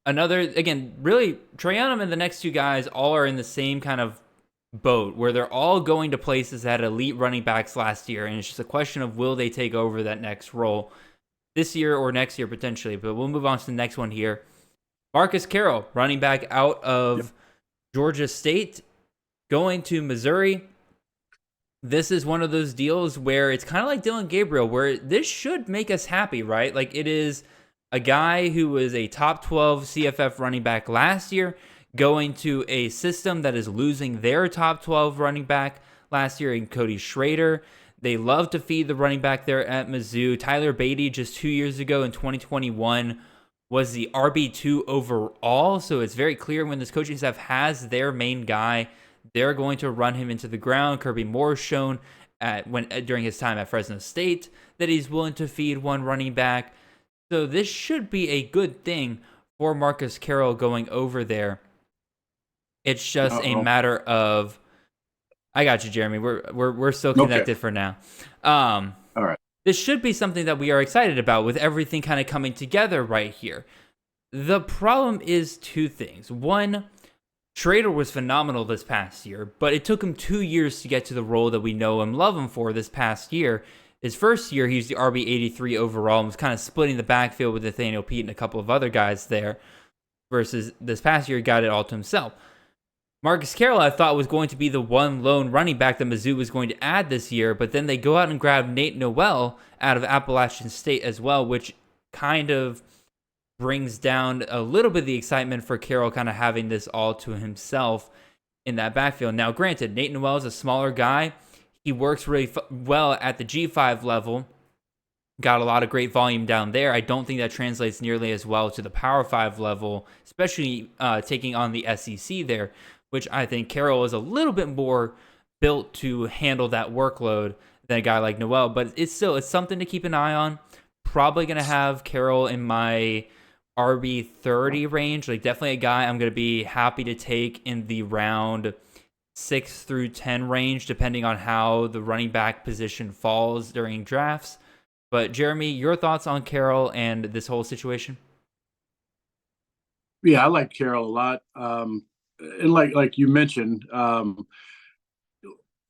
Another, again, really, Trayanum and the next two guys all are in the same kind of boat where they're all going to places that had elite running backs last year, and it's just a question of will they take over that next role this year or next year potentially. But we'll move on to the next one here. Marcus Carroll, running back out of Georgia State, going to Missouri. This is one of those deals where it's kind of like Dylan Gabriel, where this should make us happy, right? Like it is a guy who was a top 12 CFF running back last year, going to a system that is losing their top 12 running back last year in Cody Schrader. They love to feed the running back there at Mizzou. Tyler Beatty just 2 years ago in 2021 was the RB2 overall. So it's very clear when this coaching staff has their main guy, they're going to run him into the ground. Kirby Moore shown during his time at Fresno State that he's willing to feed one running back. So this should be a good thing for Marcus Carroll going over there. It's just a matter of, I got you, Jeremy. We're still connected for now. All right. This should be something that we are excited about with everything kind of coming together right here. The problem is two things. One, Schrader was phenomenal this past year, but it took him 2 years to get to the role that we know and love him for this past year. His first year, he was the RB83 overall and was kind of splitting the backfield with Nathaniel Pete and a couple of other guys there, versus this past year, he got it all to himself. Marcus Carroll, I thought, was going to be the one lone running back that Mizzou was going to add this year, but then they go out and grab Nate Noel out of Appalachian State as well, which kind of brings down a little bit of the excitement for Carroll kind of having this all to himself in that backfield. Now, granted, Nate Noel is a smaller guy. He works really well at the G5 level. Got a lot of great volume down there. I don't think that translates nearly as well to the Power 5 level, especially taking on the SEC there, which I think Carroll is a little bit more built to handle that workload than a guy like Noel. But it's something to keep an eye on. Probably going to have Carroll in my RB30 range. Like definitely a guy I'm going to be happy to take in the round 6 through 10 range, depending on how the running back position falls during drafts. But Jeremy, your thoughts on Carroll and this whole situation? Yeah, I like Carroll a lot. And like you mentioned,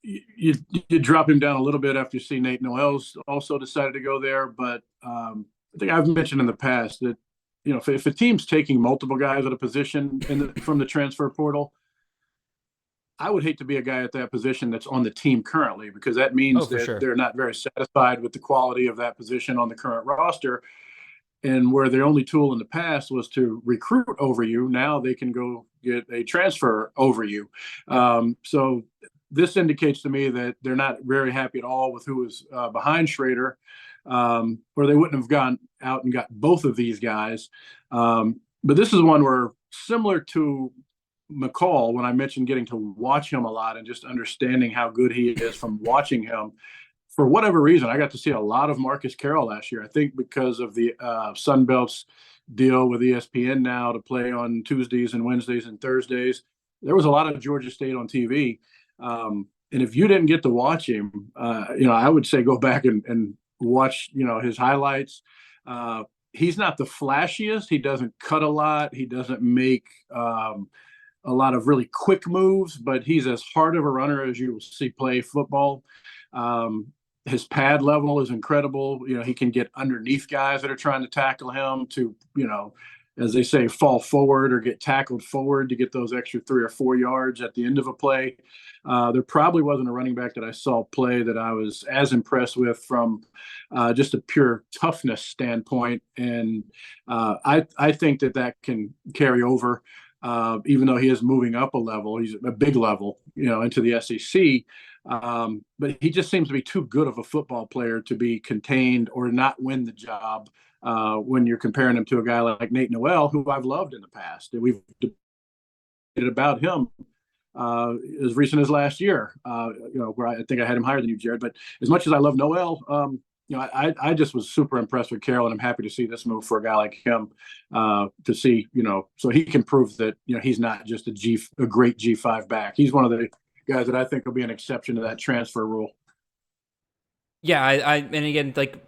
you drop him down a little bit after you see Nate Noel's also decided to go there. But I think I've mentioned in the past that, if a team's taking multiple guys at a position from the transfer portal, I would hate to be a guy at that position that's on the team currently, because that means that they're not very satisfied with the quality of that position on the current roster. And where their only tool in the past was to recruit over you, now they can go get a transfer over you. So this indicates to me that they're not very happy at all with who is behind Schrader, or they wouldn't have gone out and got both of these guys. But this is one where, similar to McCall, when I mentioned getting to watch him a lot and just understanding how good he is from watching him, for whatever reason, I got to see a lot of Marcus Carroll last year. I think because of the Sun Belt's deal with ESPN now to play on Tuesdays and Wednesdays and Thursdays, there was a lot of Georgia State on TV. And if you didn't get to watch him, I would say go back and watch, his highlights. He's not the flashiest. He doesn't cut a lot. He doesn't make a lot of really quick moves, but he's as hard of a runner as you will see play football. His pad level is incredible. He can get underneath guys that are trying to tackle him to, as they say, fall forward or get tackled forward to get those extra 3 or 4 yards at the end of a play. There probably wasn't a running back that I saw play that I was as impressed with from just a pure toughness standpoint. And I think that can carry over, even though he is moving up a level. He's a big level, into the SEC. But he just seems to be too good of a football player to be contained or not win the job when you're comparing him to a guy like Nate Noel, who I've loved in the past. And we've debated about him as recent as last year, where I think I had him higher than you, Jared. But as much as I love Noel, I just was super impressed with Carroll, and I'm happy to see this move for a guy like him to see, so he can prove that, he's not just a great G5 back. He's one of the guys that I think will be an exception to that transfer rule. Yeah, and again, like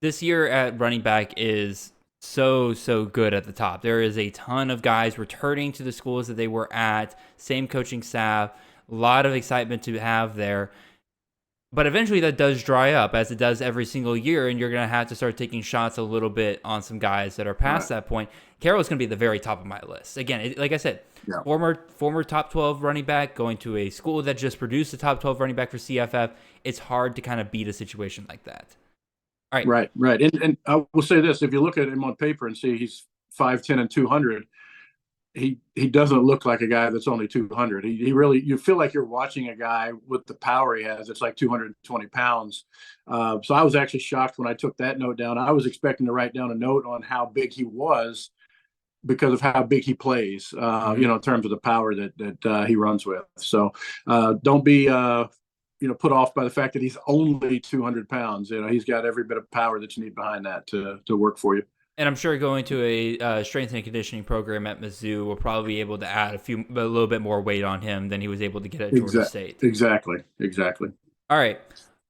this year at running back is so good at the top. There is a ton of guys returning to the schools that they were at, same coaching staff, a lot of excitement to have there. But eventually that does dry up, as it does every single year, and you're going to have to start taking shots a little bit on some guys that are past that point. Carroll's going to be at the very top of my list. Again, like I said, former top 12 running back, going to a school that just produced a top 12 running back for CFF. It's hard to kind of beat a situation like that. All right. Right. And I will say this, if you look at him on paper and see he's 5'10" and 200, he doesn't look like a guy that's only 200. He really, you feel like you're watching a guy with the power he has. It's like 220 pounds. So I was actually shocked when I took that note down. I was expecting to write down a note on how big he was because of how big he plays, in terms of the power that he runs with. So don't be, put off by the fact that he's only 200 pounds. He's got every bit of power that you need behind that to work for you. And I'm sure going to a strength and conditioning program at Mizzou will probably be able to add a little bit more weight on him than he was able to get at Georgia State. Exactly. All right.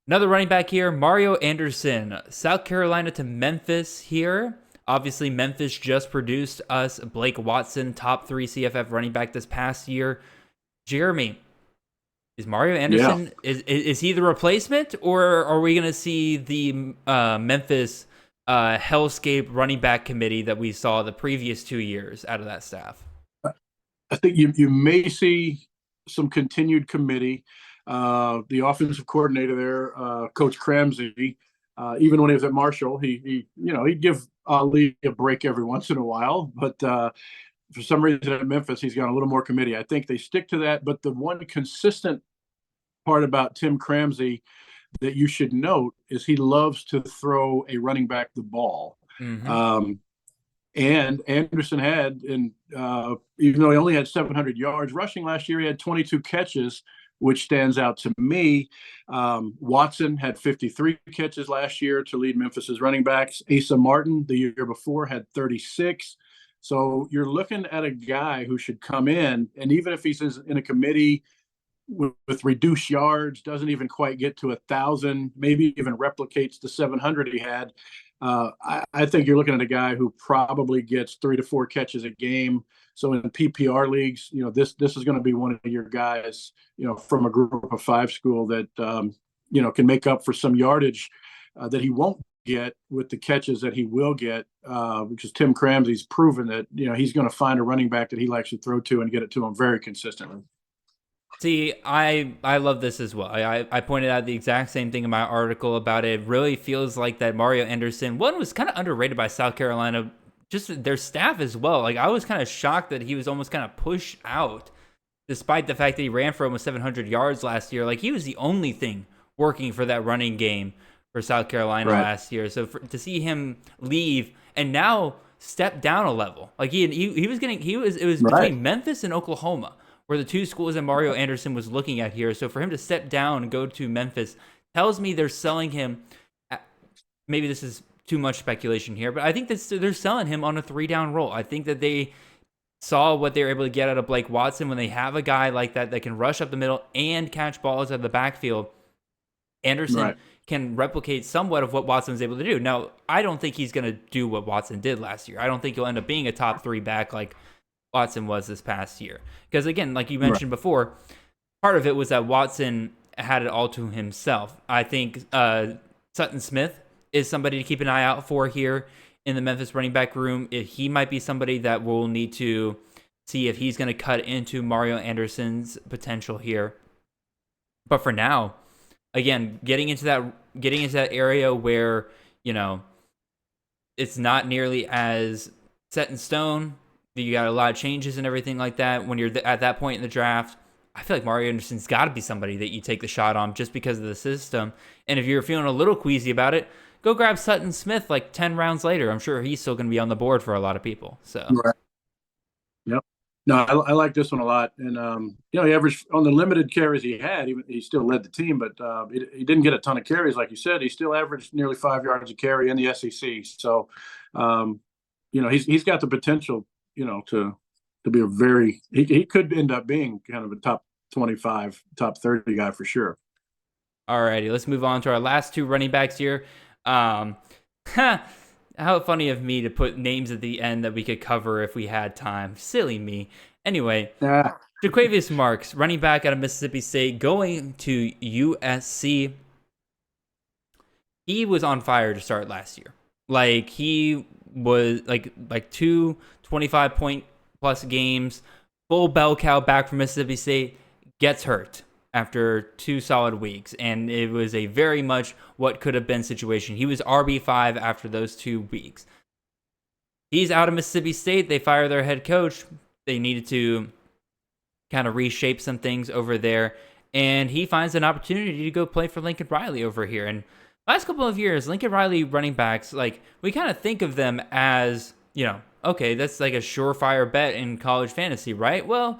Another running back here, Mario Anderson, South Carolina to Memphis here. Obviously, Memphis just produced us Blake Watson, top 3 CFF running back this past year. Jeremy, is Mario Anderson, is he the replacement, or are we going to see the Memphis hellscape running back committee that we saw the previous 2 years out of that staff? I think you may see some continued committee. The offensive coordinator there, Coach Cramsey, even when he was at Marshall, he'd give Ali a break every once in a while, but for some reason at Memphis, he's got a little more committee. I think they stick to that, but the one consistent part about Tim Cramsey that you should note is he loves to throw a running back the ball. Mm-hmm. And Anderson had, even though he only had 700 yards rushing last year, he had 22 catches, which stands out to me. Watson had 53 catches last year to lead Memphis's running backs. Asa Martin, the year before, had 36. So you're looking at a guy who should come in, and even if he's in a committee with reduced yards, doesn't even quite get to 1,000, maybe even replicates the 700 he had. I think you're looking at a guy who probably gets 3 to 4 catches a game. So in PPR leagues, this is going to be one of your guys, from a group of 5 school that, can make up for some yardage that he won't get with the catches that he will get, because Tim Cramsey's proven that, he's going to find a running back that he likes to throw to and get it to him very consistently. See, I love this as well. I pointed out the exact same thing in my article about it. It really feels like that Mario Anderson, one, was kind of underrated by South Carolina, just their staff as well. Like, I was kind of shocked that he was almost kind of pushed out, despite the fact that he ran for almost 700 yards last year. Like, he was the only thing working for that running game for South Carolina last year. So to see him leave and now step down a level. Like he was getting it was Right. between Memphis and Oklahoma were the two schools that Mario Anderson was looking at here. So for him to step down and go to Memphis tells me they're selling him. Maybe this is too much speculation here, but I think that they're selling him on a 3-down role. I think that they saw what they were able to get out of Blake Watson when they have a guy like that can rush up the middle and catch balls out of the backfield. Anderson can replicate somewhat of what Watson was able to do. Now, I don't think he's going to do what Watson did last year. I don't think he'll end up being a top 3 back like Watson was this past year. Because again, like you mentioned before, part of it was that Watson had it all to himself. I think Sutton Smith is somebody to keep an eye out for here in the Memphis running back room. He might be somebody that we'll need to see if he's going to cut into Mario Anderson's potential here. But for now, again, getting into that area where, it's not nearly as set in stone. You got a lot of changes and everything like that. When you're at that point in the draft, I feel like Mario Anderson's got to be somebody that you take the shot on just because of the system. And if you're feeling a little queasy about it, go grab Sutton Smith like 10 rounds later. I'm sure he's still going to be on the board for a lot of people. So, Yep. No, I like this one a lot. And, he averaged on the limited carries he had, he still led the team, but he didn't get a ton of carries. Like you said, he still averaged nearly 5 yards a carry in the SEC. So, he's got the potential, to be a he could end up being kind of a top 25, top 30 guy for sure. All righty, let's move on to our last 2 running backs here. How funny of me to put names at the end that we could cover if we had time. Silly me. Anyway, Jaquavius Marks, running back out of Mississippi State, going to USC. He was on fire to start last year. Like, he was like 2 25-point plus games, full bell cow back from Mississippi State, gets hurt after 2 solid weeks, and it was a very much what could have been situation. He was RB5 after those 2 weeks. He's out of Mississippi State. They fire their head coach. They needed to kind of reshape some things over there, and he finds an opportunity to go play for Lincoln Riley over here. And last couple of years, Lincoln Riley running backs, like, we kind of think of them as, okay, that's like a surefire bet in college fantasy, right? Well,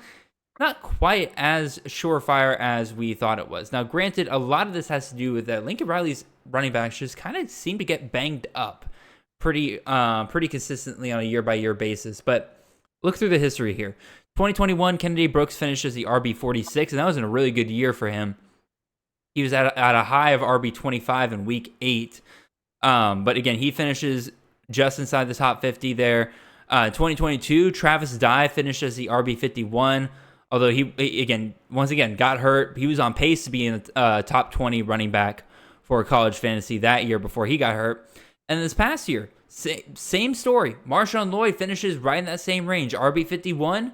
not quite as surefire as we thought it was. Now, granted, a lot of this has to do with that Lincoln Riley's running backs just kind of seem to get banged up pretty consistently on a year-by-year basis. But look through the history here. 2021, Kennedy Brooks finished as the RB46, and that was in a really good year for him. He was at a high of RB25 in week 8. But again, he finishes just inside the top 50 there. 2022, Travis Dye finished as the RB51. Although he once again got hurt. He was on pace to be in the top 20 running back for college fantasy that year before he got hurt. And this past year, same story. Marshawn Lloyd finishes right in that same range, RB51.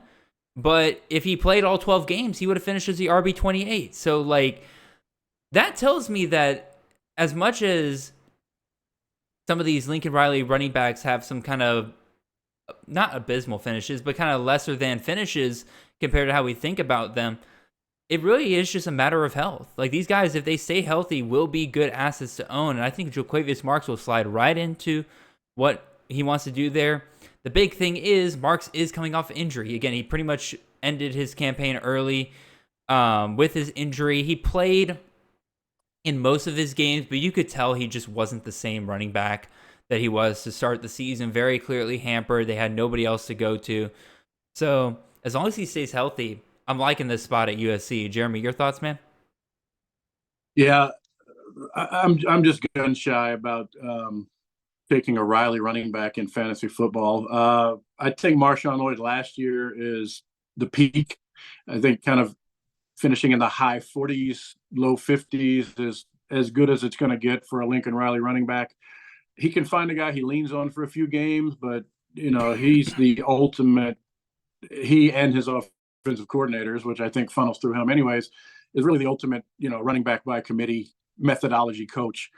But if he played all 12 games, he would have finished as the RB28. So, like, that tells me that as much as some of these Lincoln Riley running backs have some kind of, not abysmal finishes, but kind of lesser than finishes compared to how we think about them, it really is just a matter of health. Like, these guys, if they stay healthy, will be good assets to own. And I think Jaquavius Marks will slide right into what he wants to do there. The big thing is Marks is coming off injury. Again, he pretty much ended his campaign early with his injury. He played in most of his games, but you could tell he just wasn't the same running back that he was to start the season. Very clearly hampered. They had nobody else to go to. So as long as he stays healthy, I'm liking this spot at USC. Jeremy, your thoughts, man? Yeah, I'm just gun shy about taking a Riley running back in fantasy football. I think Marshawn Lloyd last year is the peak. I think kind of finishing in the high 40s, low 50s is as good as it's going to get for a Lincoln Riley running back. He can find a guy he leans on for a few games, but, he's the ultimate. He and his offensive coordinators, which I think funnels through him anyways, is really the ultimate, running back by committee methodology coach.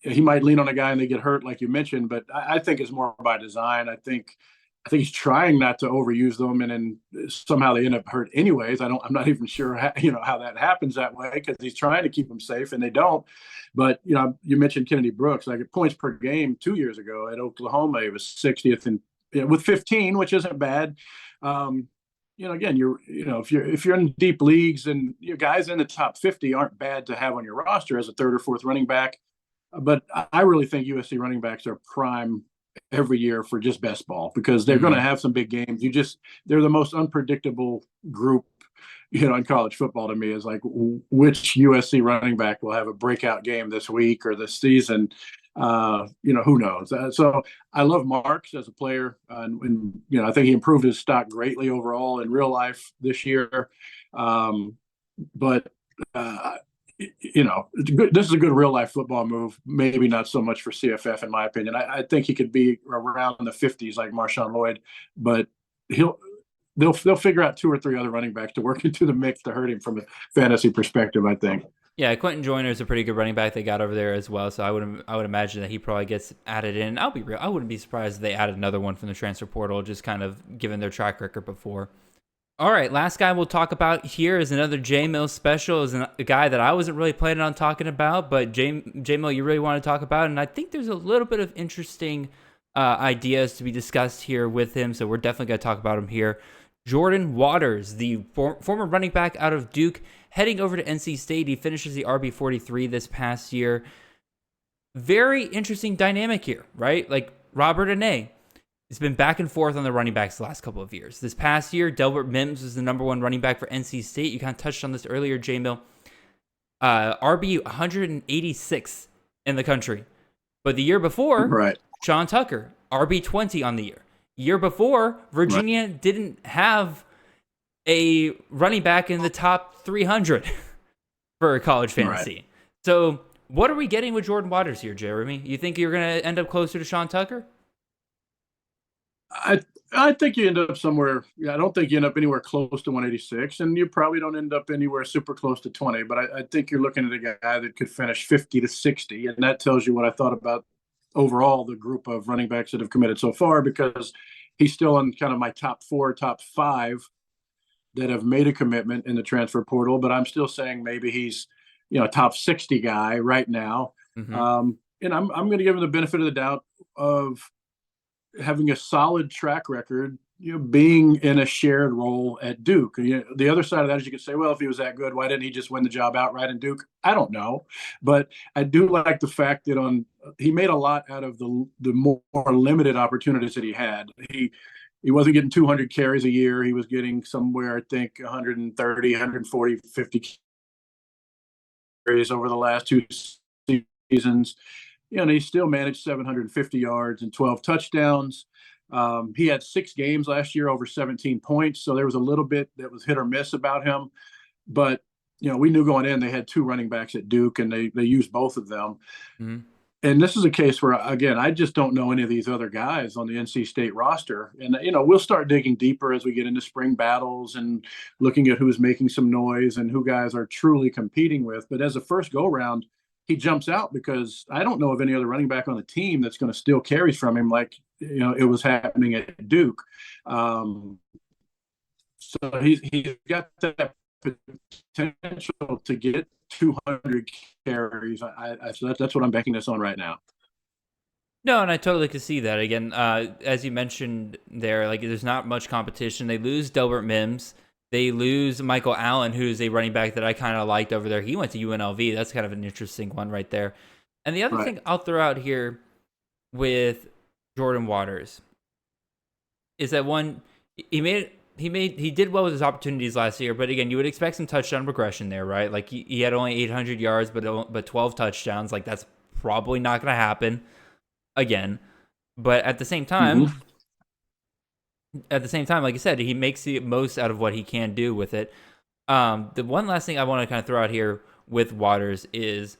He might lean on a guy and they get hurt, like you mentioned, but I think it's more by design. I think I think he's trying not to overuse them, and then somehow they end up hurt anyways. I'm not even sure how that happens that way, because he's trying to keep them safe and they don't. But you mentioned Kennedy Brooks, like at points per game 2 years ago at Oklahoma, he was 60th and with 15, which isn't bad. Again, if you're in deep leagues, and guys in the top 50 aren't bad to have on your roster as a third or fourth running back. But I really think USC running backs are prime every year for just best ball, because they're going to have some big games. They're the most unpredictable group, in college football to me, is like which USC running back will have a breakout game this week or this season. Who knows? So I love Marks as a player, and I think he improved his stock greatly overall in real life this year. But this is a good real life football move. Maybe not so much for CFF, in my opinion. I think he could be around in the 50s like Marshawn Lloyd, but they'll figure out 2 or 3 other running backs to work into the mix to hurt him from a fantasy perspective, I think. Yeah, Quentin Joyner is a pretty good running back they got over there as well, so I would imagine that he probably gets added in. I'll be real, I wouldn't be surprised if they added another one from the transfer portal, just kind of given their track record before. All right, last guy we'll talk about here is another J-Mill special, is a guy that I wasn't really planning on talking about, but J-Mill you really want to talk about, and I think there's a little bit of interesting ideas to be discussed here with him, so we're definitely going to talk about him here. Jordan Waters, the former running back out of Duke, heading over to NC State. He finishes the RB43 this past year. Very interesting dynamic here, right? Like Robert Anae. It's been back and forth on the running backs the last couple of years. This past year, Delbert Mims was the number 1 running back for NC State. You kind of touched on this earlier, J-Mill. RB 186 in the country. But the year before, right, Sean Tucker, RB 20 on the year. Year before, Virginia didn't have a running back in the top 300 for college fantasy. Right. So what are we getting with Jordan Waters here, Jeremy? You think you're going to end up closer to Sean Tucker? I think you end up somewhere. I don't think you end up anywhere close to 186, and you probably don't end up anywhere super close to 20. But I think you're looking at a guy that could finish 50 to 60, and that tells you what I thought about overall the group of running backs that have committed so far, because he's still in kind of my top 4, top 5 that have made a commitment in the transfer portal. But I'm still saying maybe he's a top 60 guy right now. Mm-hmm. And I'm going to give him the benefit of the doubt of having a solid track record, being in a shared role at Duke. The other side of that is you could say, well, if he was that good, why didn't he just win the job outright in Duke? I don't know. But I do like the fact that he made a lot out of the more limited opportunities that he had. He wasn't getting 200 carries a year. He was getting somewhere, I think, 130, 140, 50 carries over the last 2 seasons. And he still managed 750 yards and 12 touchdowns. He had 6 games last year over 17 points. So there was a little bit that was hit or miss about him. But, we knew going in they had 2 running backs at Duke, and they used both of them. Mm-hmm. And this is a case where, again, I just don't know any of these other guys on the NC State roster. And, we'll start digging deeper as we get into spring battles and looking at who's making some noise and who guys are truly competing with. But as a first go-round, he jumps out because I don't know of any other running back on the team that's going to steal carries from him like, it was happening at Duke. So he's got that potential to get 200 carries. So that's what I'm banking this on right now. No, and I totally could see that. Again, as you mentioned there, like there's not much competition. They lose Delbert Mims. They lose Michael Allen, who's a running back that I kind of liked over there. He went to UNLV. That's kind of an interesting one right there. And the other thing I'll throw out here with Jordan Waters is that he did well with his opportunities last year, but again, you would expect some touchdown regression there, right? Like he had only 800 yards, but 12 touchdowns. Like that's probably not going to happen again. But at the same time, like I said, he makes the most out of what he can do with it. The one last thing I want to kind of throw out here with Waters is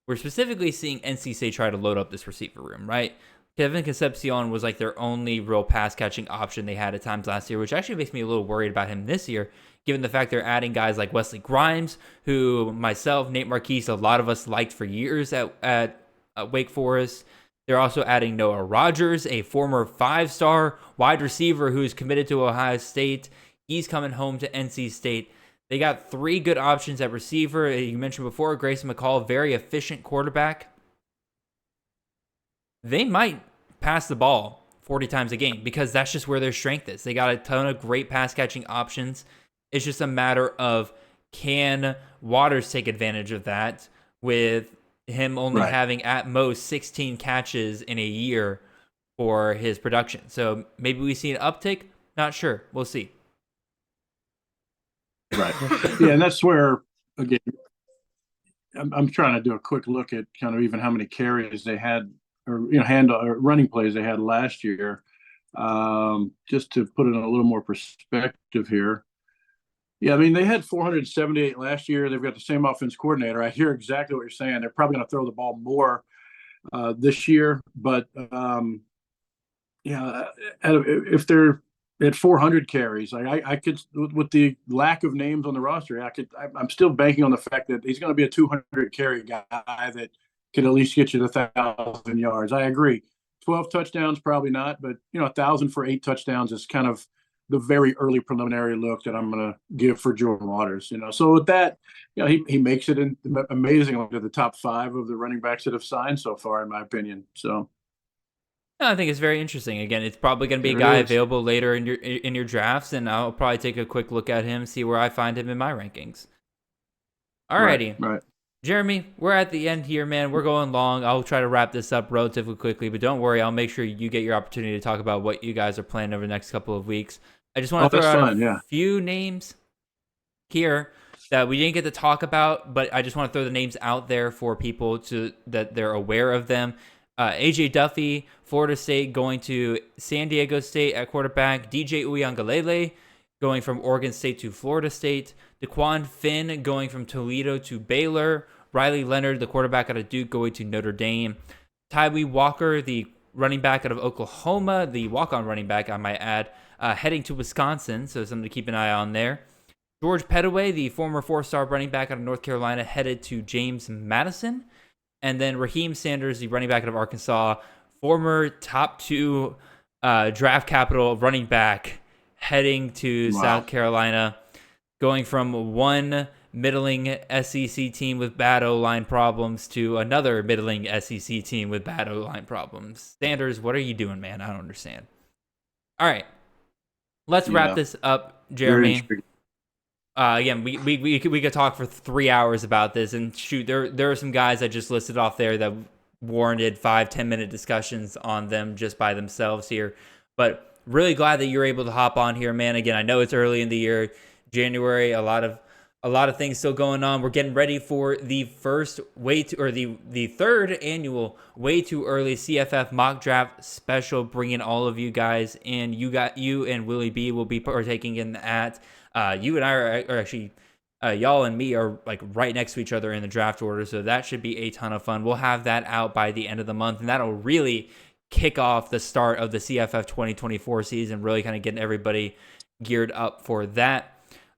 we're specifically seeing NC State try to load up this receiver room, right? Kevin Concepcion was like their only real pass-catching option they had at times last year, which actually makes me a little worried about him this year, given the fact they're adding guys like Wesley Grimes, who myself, Nate Marquise, a lot of us liked for years at Wake Forest. They're also adding Noah Rogers, a former 5-star wide receiver who's committed to Ohio State. He's coming home to NC State. They got 3 good options at receiver. You mentioned before, Grayson McCall, very efficient quarterback. They might pass the ball 40 times a game because that's just where their strength is. They got a ton of great pass catching options. It's just a matter of, can Waters take advantage of that with him only having at most 16 catches in a year for his production. So maybe we see an uptick. Not sure. We'll see. Right. Yeah, and that's where, again, I'm trying to do a quick look at kind of even how many carries they had, or running plays they had last year, just to put it in a little more perspective here. Yeah, I mean, they had 478 last year. They've got the same offense coordinator. I hear exactly what you're saying. They're probably going to throw the ball more this year, but if they're at 400 carries, I could, with the lack of names on the roster, I'm still banking on the fact that he's going to be a 200 carry guy that could at least get you to 1,000 yards. I agree. 12 touchdowns, probably not, but 1,000 for 8 touchdowns is kind of the very early preliminary look that I'm going to give for Jordan Waters. So with that, he makes it amazingly to the top 5 of the running backs that have signed so far, in my opinion. So I think it's very interesting. Again, it's probably going to be a guy available later in your drafts, and I'll probably take a quick look at him, see where I find him in my rankings. Alrighty. Right. Jeremy, we're at the end here, man. We're going long. I'll try to wrap this up relatively quickly, but don't worry. I'll make sure you get your opportunity to talk about what you guys are planning over the next couple of weeks. I just want to throw out a few names here that we didn't get to talk about, but I just want to throw the names out there for people that they're aware of them. AJ Duffy, Florida State, going to San Diego State at quarterback. DJ Uiagalelei going from Oregon State to Florida State. DeQuan Finn going from Toledo to Baylor. Riley Leonard, the quarterback out of Duke, going to Notre Dame. Tyree Walker, the running back out of Oklahoma, the walk-on running back, I might add, heading to Wisconsin, so something to keep an eye on there. George Pettaway, the former 4-star running back out of North Carolina, headed to James Madison. And then Raheem Sanders, the running back out of Arkansas, former top 2 draft capital running back, heading to South Carolina, going from one middling SEC team with bad O-line problems to another middling SEC team with bad O-line problems. Sanders, what are you doing, man? I don't understand. All right. Let's wrap this up, Jeremy. Again, we could talk for 3 hours about this, and shoot, there are some guys I just listed off there that warranted 5-10 minute discussions on them just by themselves here. But really glad that you're able to hop on here, man. Again, I know it's early in the year, January, a lot of things still going on. We're getting ready for the the third annual Way Too Early CFF mock draft special, bringing all of you guys in. You and Willie B will be partaking in that. You and I are actually, y'all and me are like right next to each other in the draft order, so that should be a ton of fun. We'll have that out by the end of the month, and that'll really kick off the start of the CFF 2024 season, really kind of getting everybody geared up for that.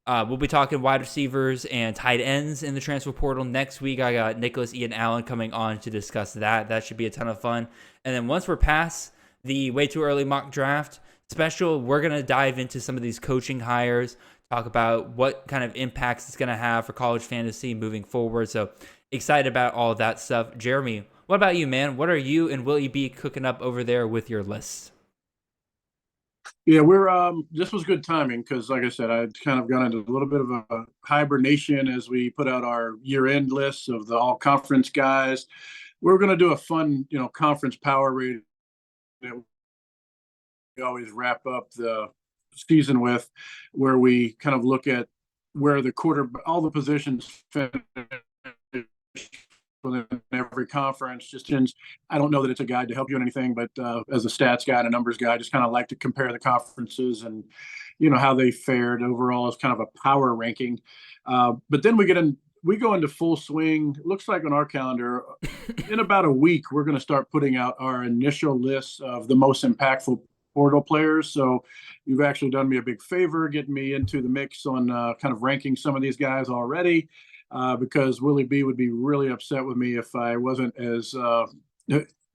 We'll be talking wide receivers and tight ends in the transfer portal next week. I got Nicholas Ian Allen coming on to discuss that. That should be a ton of fun. And then once we're past the Way Too Early mock draft special, we're going to dive into some of these coaching hires, talk about what kind of impacts it's going to have for college fantasy moving forward. So excited about all of that stuff. Jeremy, what about you, man? What are you and Willie B cooking up over there with your list? Yeah, this was good timing because, like I said, I'd kind of gone into a little bit of a hibernation as we put out our year-end lists of the all-conference guys. We're going to do a fun, conference power rating that we always wrap up the season with, where we kind of look at where all the positions fit within every conference. I don't know that it's a guide to help you in anything, but as a stats guy and a numbers guy, I just kind of like to compare the conferences and how they fared overall as kind of a power ranking. But then we go into full swing. It looks like on our calendar, in about a week, we're going to start putting out our initial list of the most impactful portal players. So you've actually done me a big favor getting me into the mix on kind of ranking some of these guys already. Because Willie B would be really upset with me if I wasn't as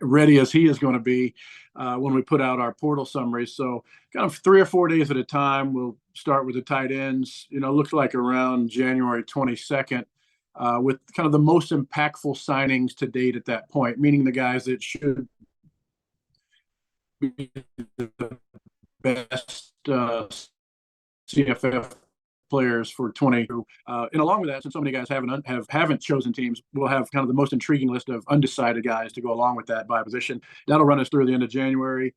ready as he is going to be when we put out our portal summaries. So kind of 3 or 4 days at a time. We'll start with the tight ends, looks like around January 22nd, with kind of the most impactful signings to date at that point, meaning the guys that should be the best CFF players for 22. And along with that, since so many guys haven't chosen teams, we'll have kind of the most intriguing list of undecided guys to go along with that by position. That'll run us through the end of January.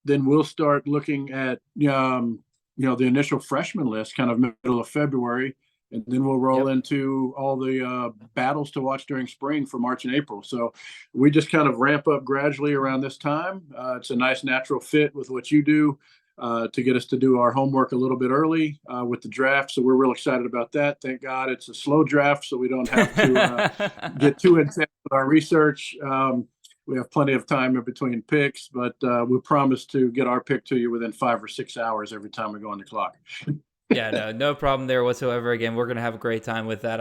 Then we'll start looking at the initial freshman list, kind of middle of February, and then we'll roll into all the battles to watch during spring for March and April. So we just kind of ramp up gradually around this time. It's a nice natural fit with what you do. To get us to do our homework a little bit early with the draft. So we're real excited about that. Thank God it's a slow draft, so we don't have to get too intense with our research. We have plenty of time in between picks, but we promise to get our pick to you within 5 or 6 hours every time we go on the clock. Yeah, no problem there whatsoever. Again, we're going to have a great time with that.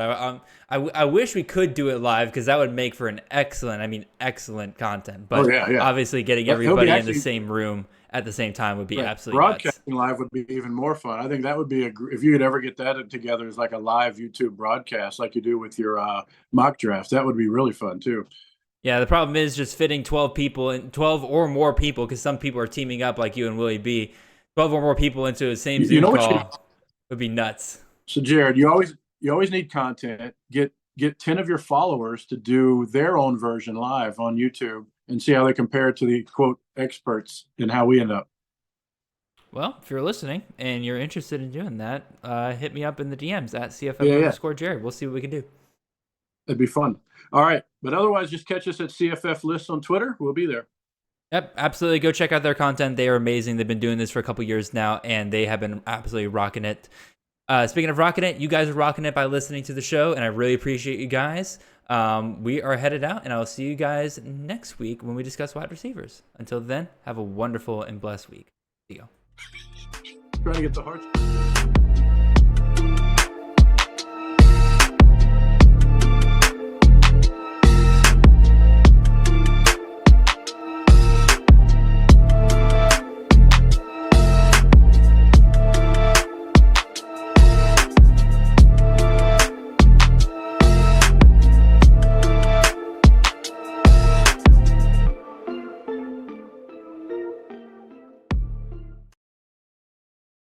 I wish we could do it live because that would make for an excellent content. But obviously getting everybody in the same room at the same time would be absolutely broadcasting nuts. live would be even more fun. I think that would be if you could ever get that together as like a live YouTube broadcast like you do with your mock drafts. That would be really fun too. Yeah, the problem is just fitting 12 people and 12 or more people, because some people are teaming up like you and Willie B. 12 or more people into the same Zoom call would be nuts. So Jared, you always need content. Get 10 of your followers to do their own version live on YouTube and see how they compare to the quote experts and how we end up. Well, if you're listening and you're interested in doing that, hit me up in the DMs at CFF_Jared. We'll see what we can do. It'd be fun. All right. But otherwise, just catch us at CFF Lists on Twitter. We'll be there. Yep, absolutely. Go check out their content. They are amazing. They've been doing this for a couple years now, and they have been absolutely rocking it. Speaking of rocking it, you guys are rocking it by listening to the show, and I really appreciate you guys. We are headed out, and I'll see you guys next week when we discuss wide receivers. Until then, have a wonderful and blessed week. See you. Trying to get the hearts.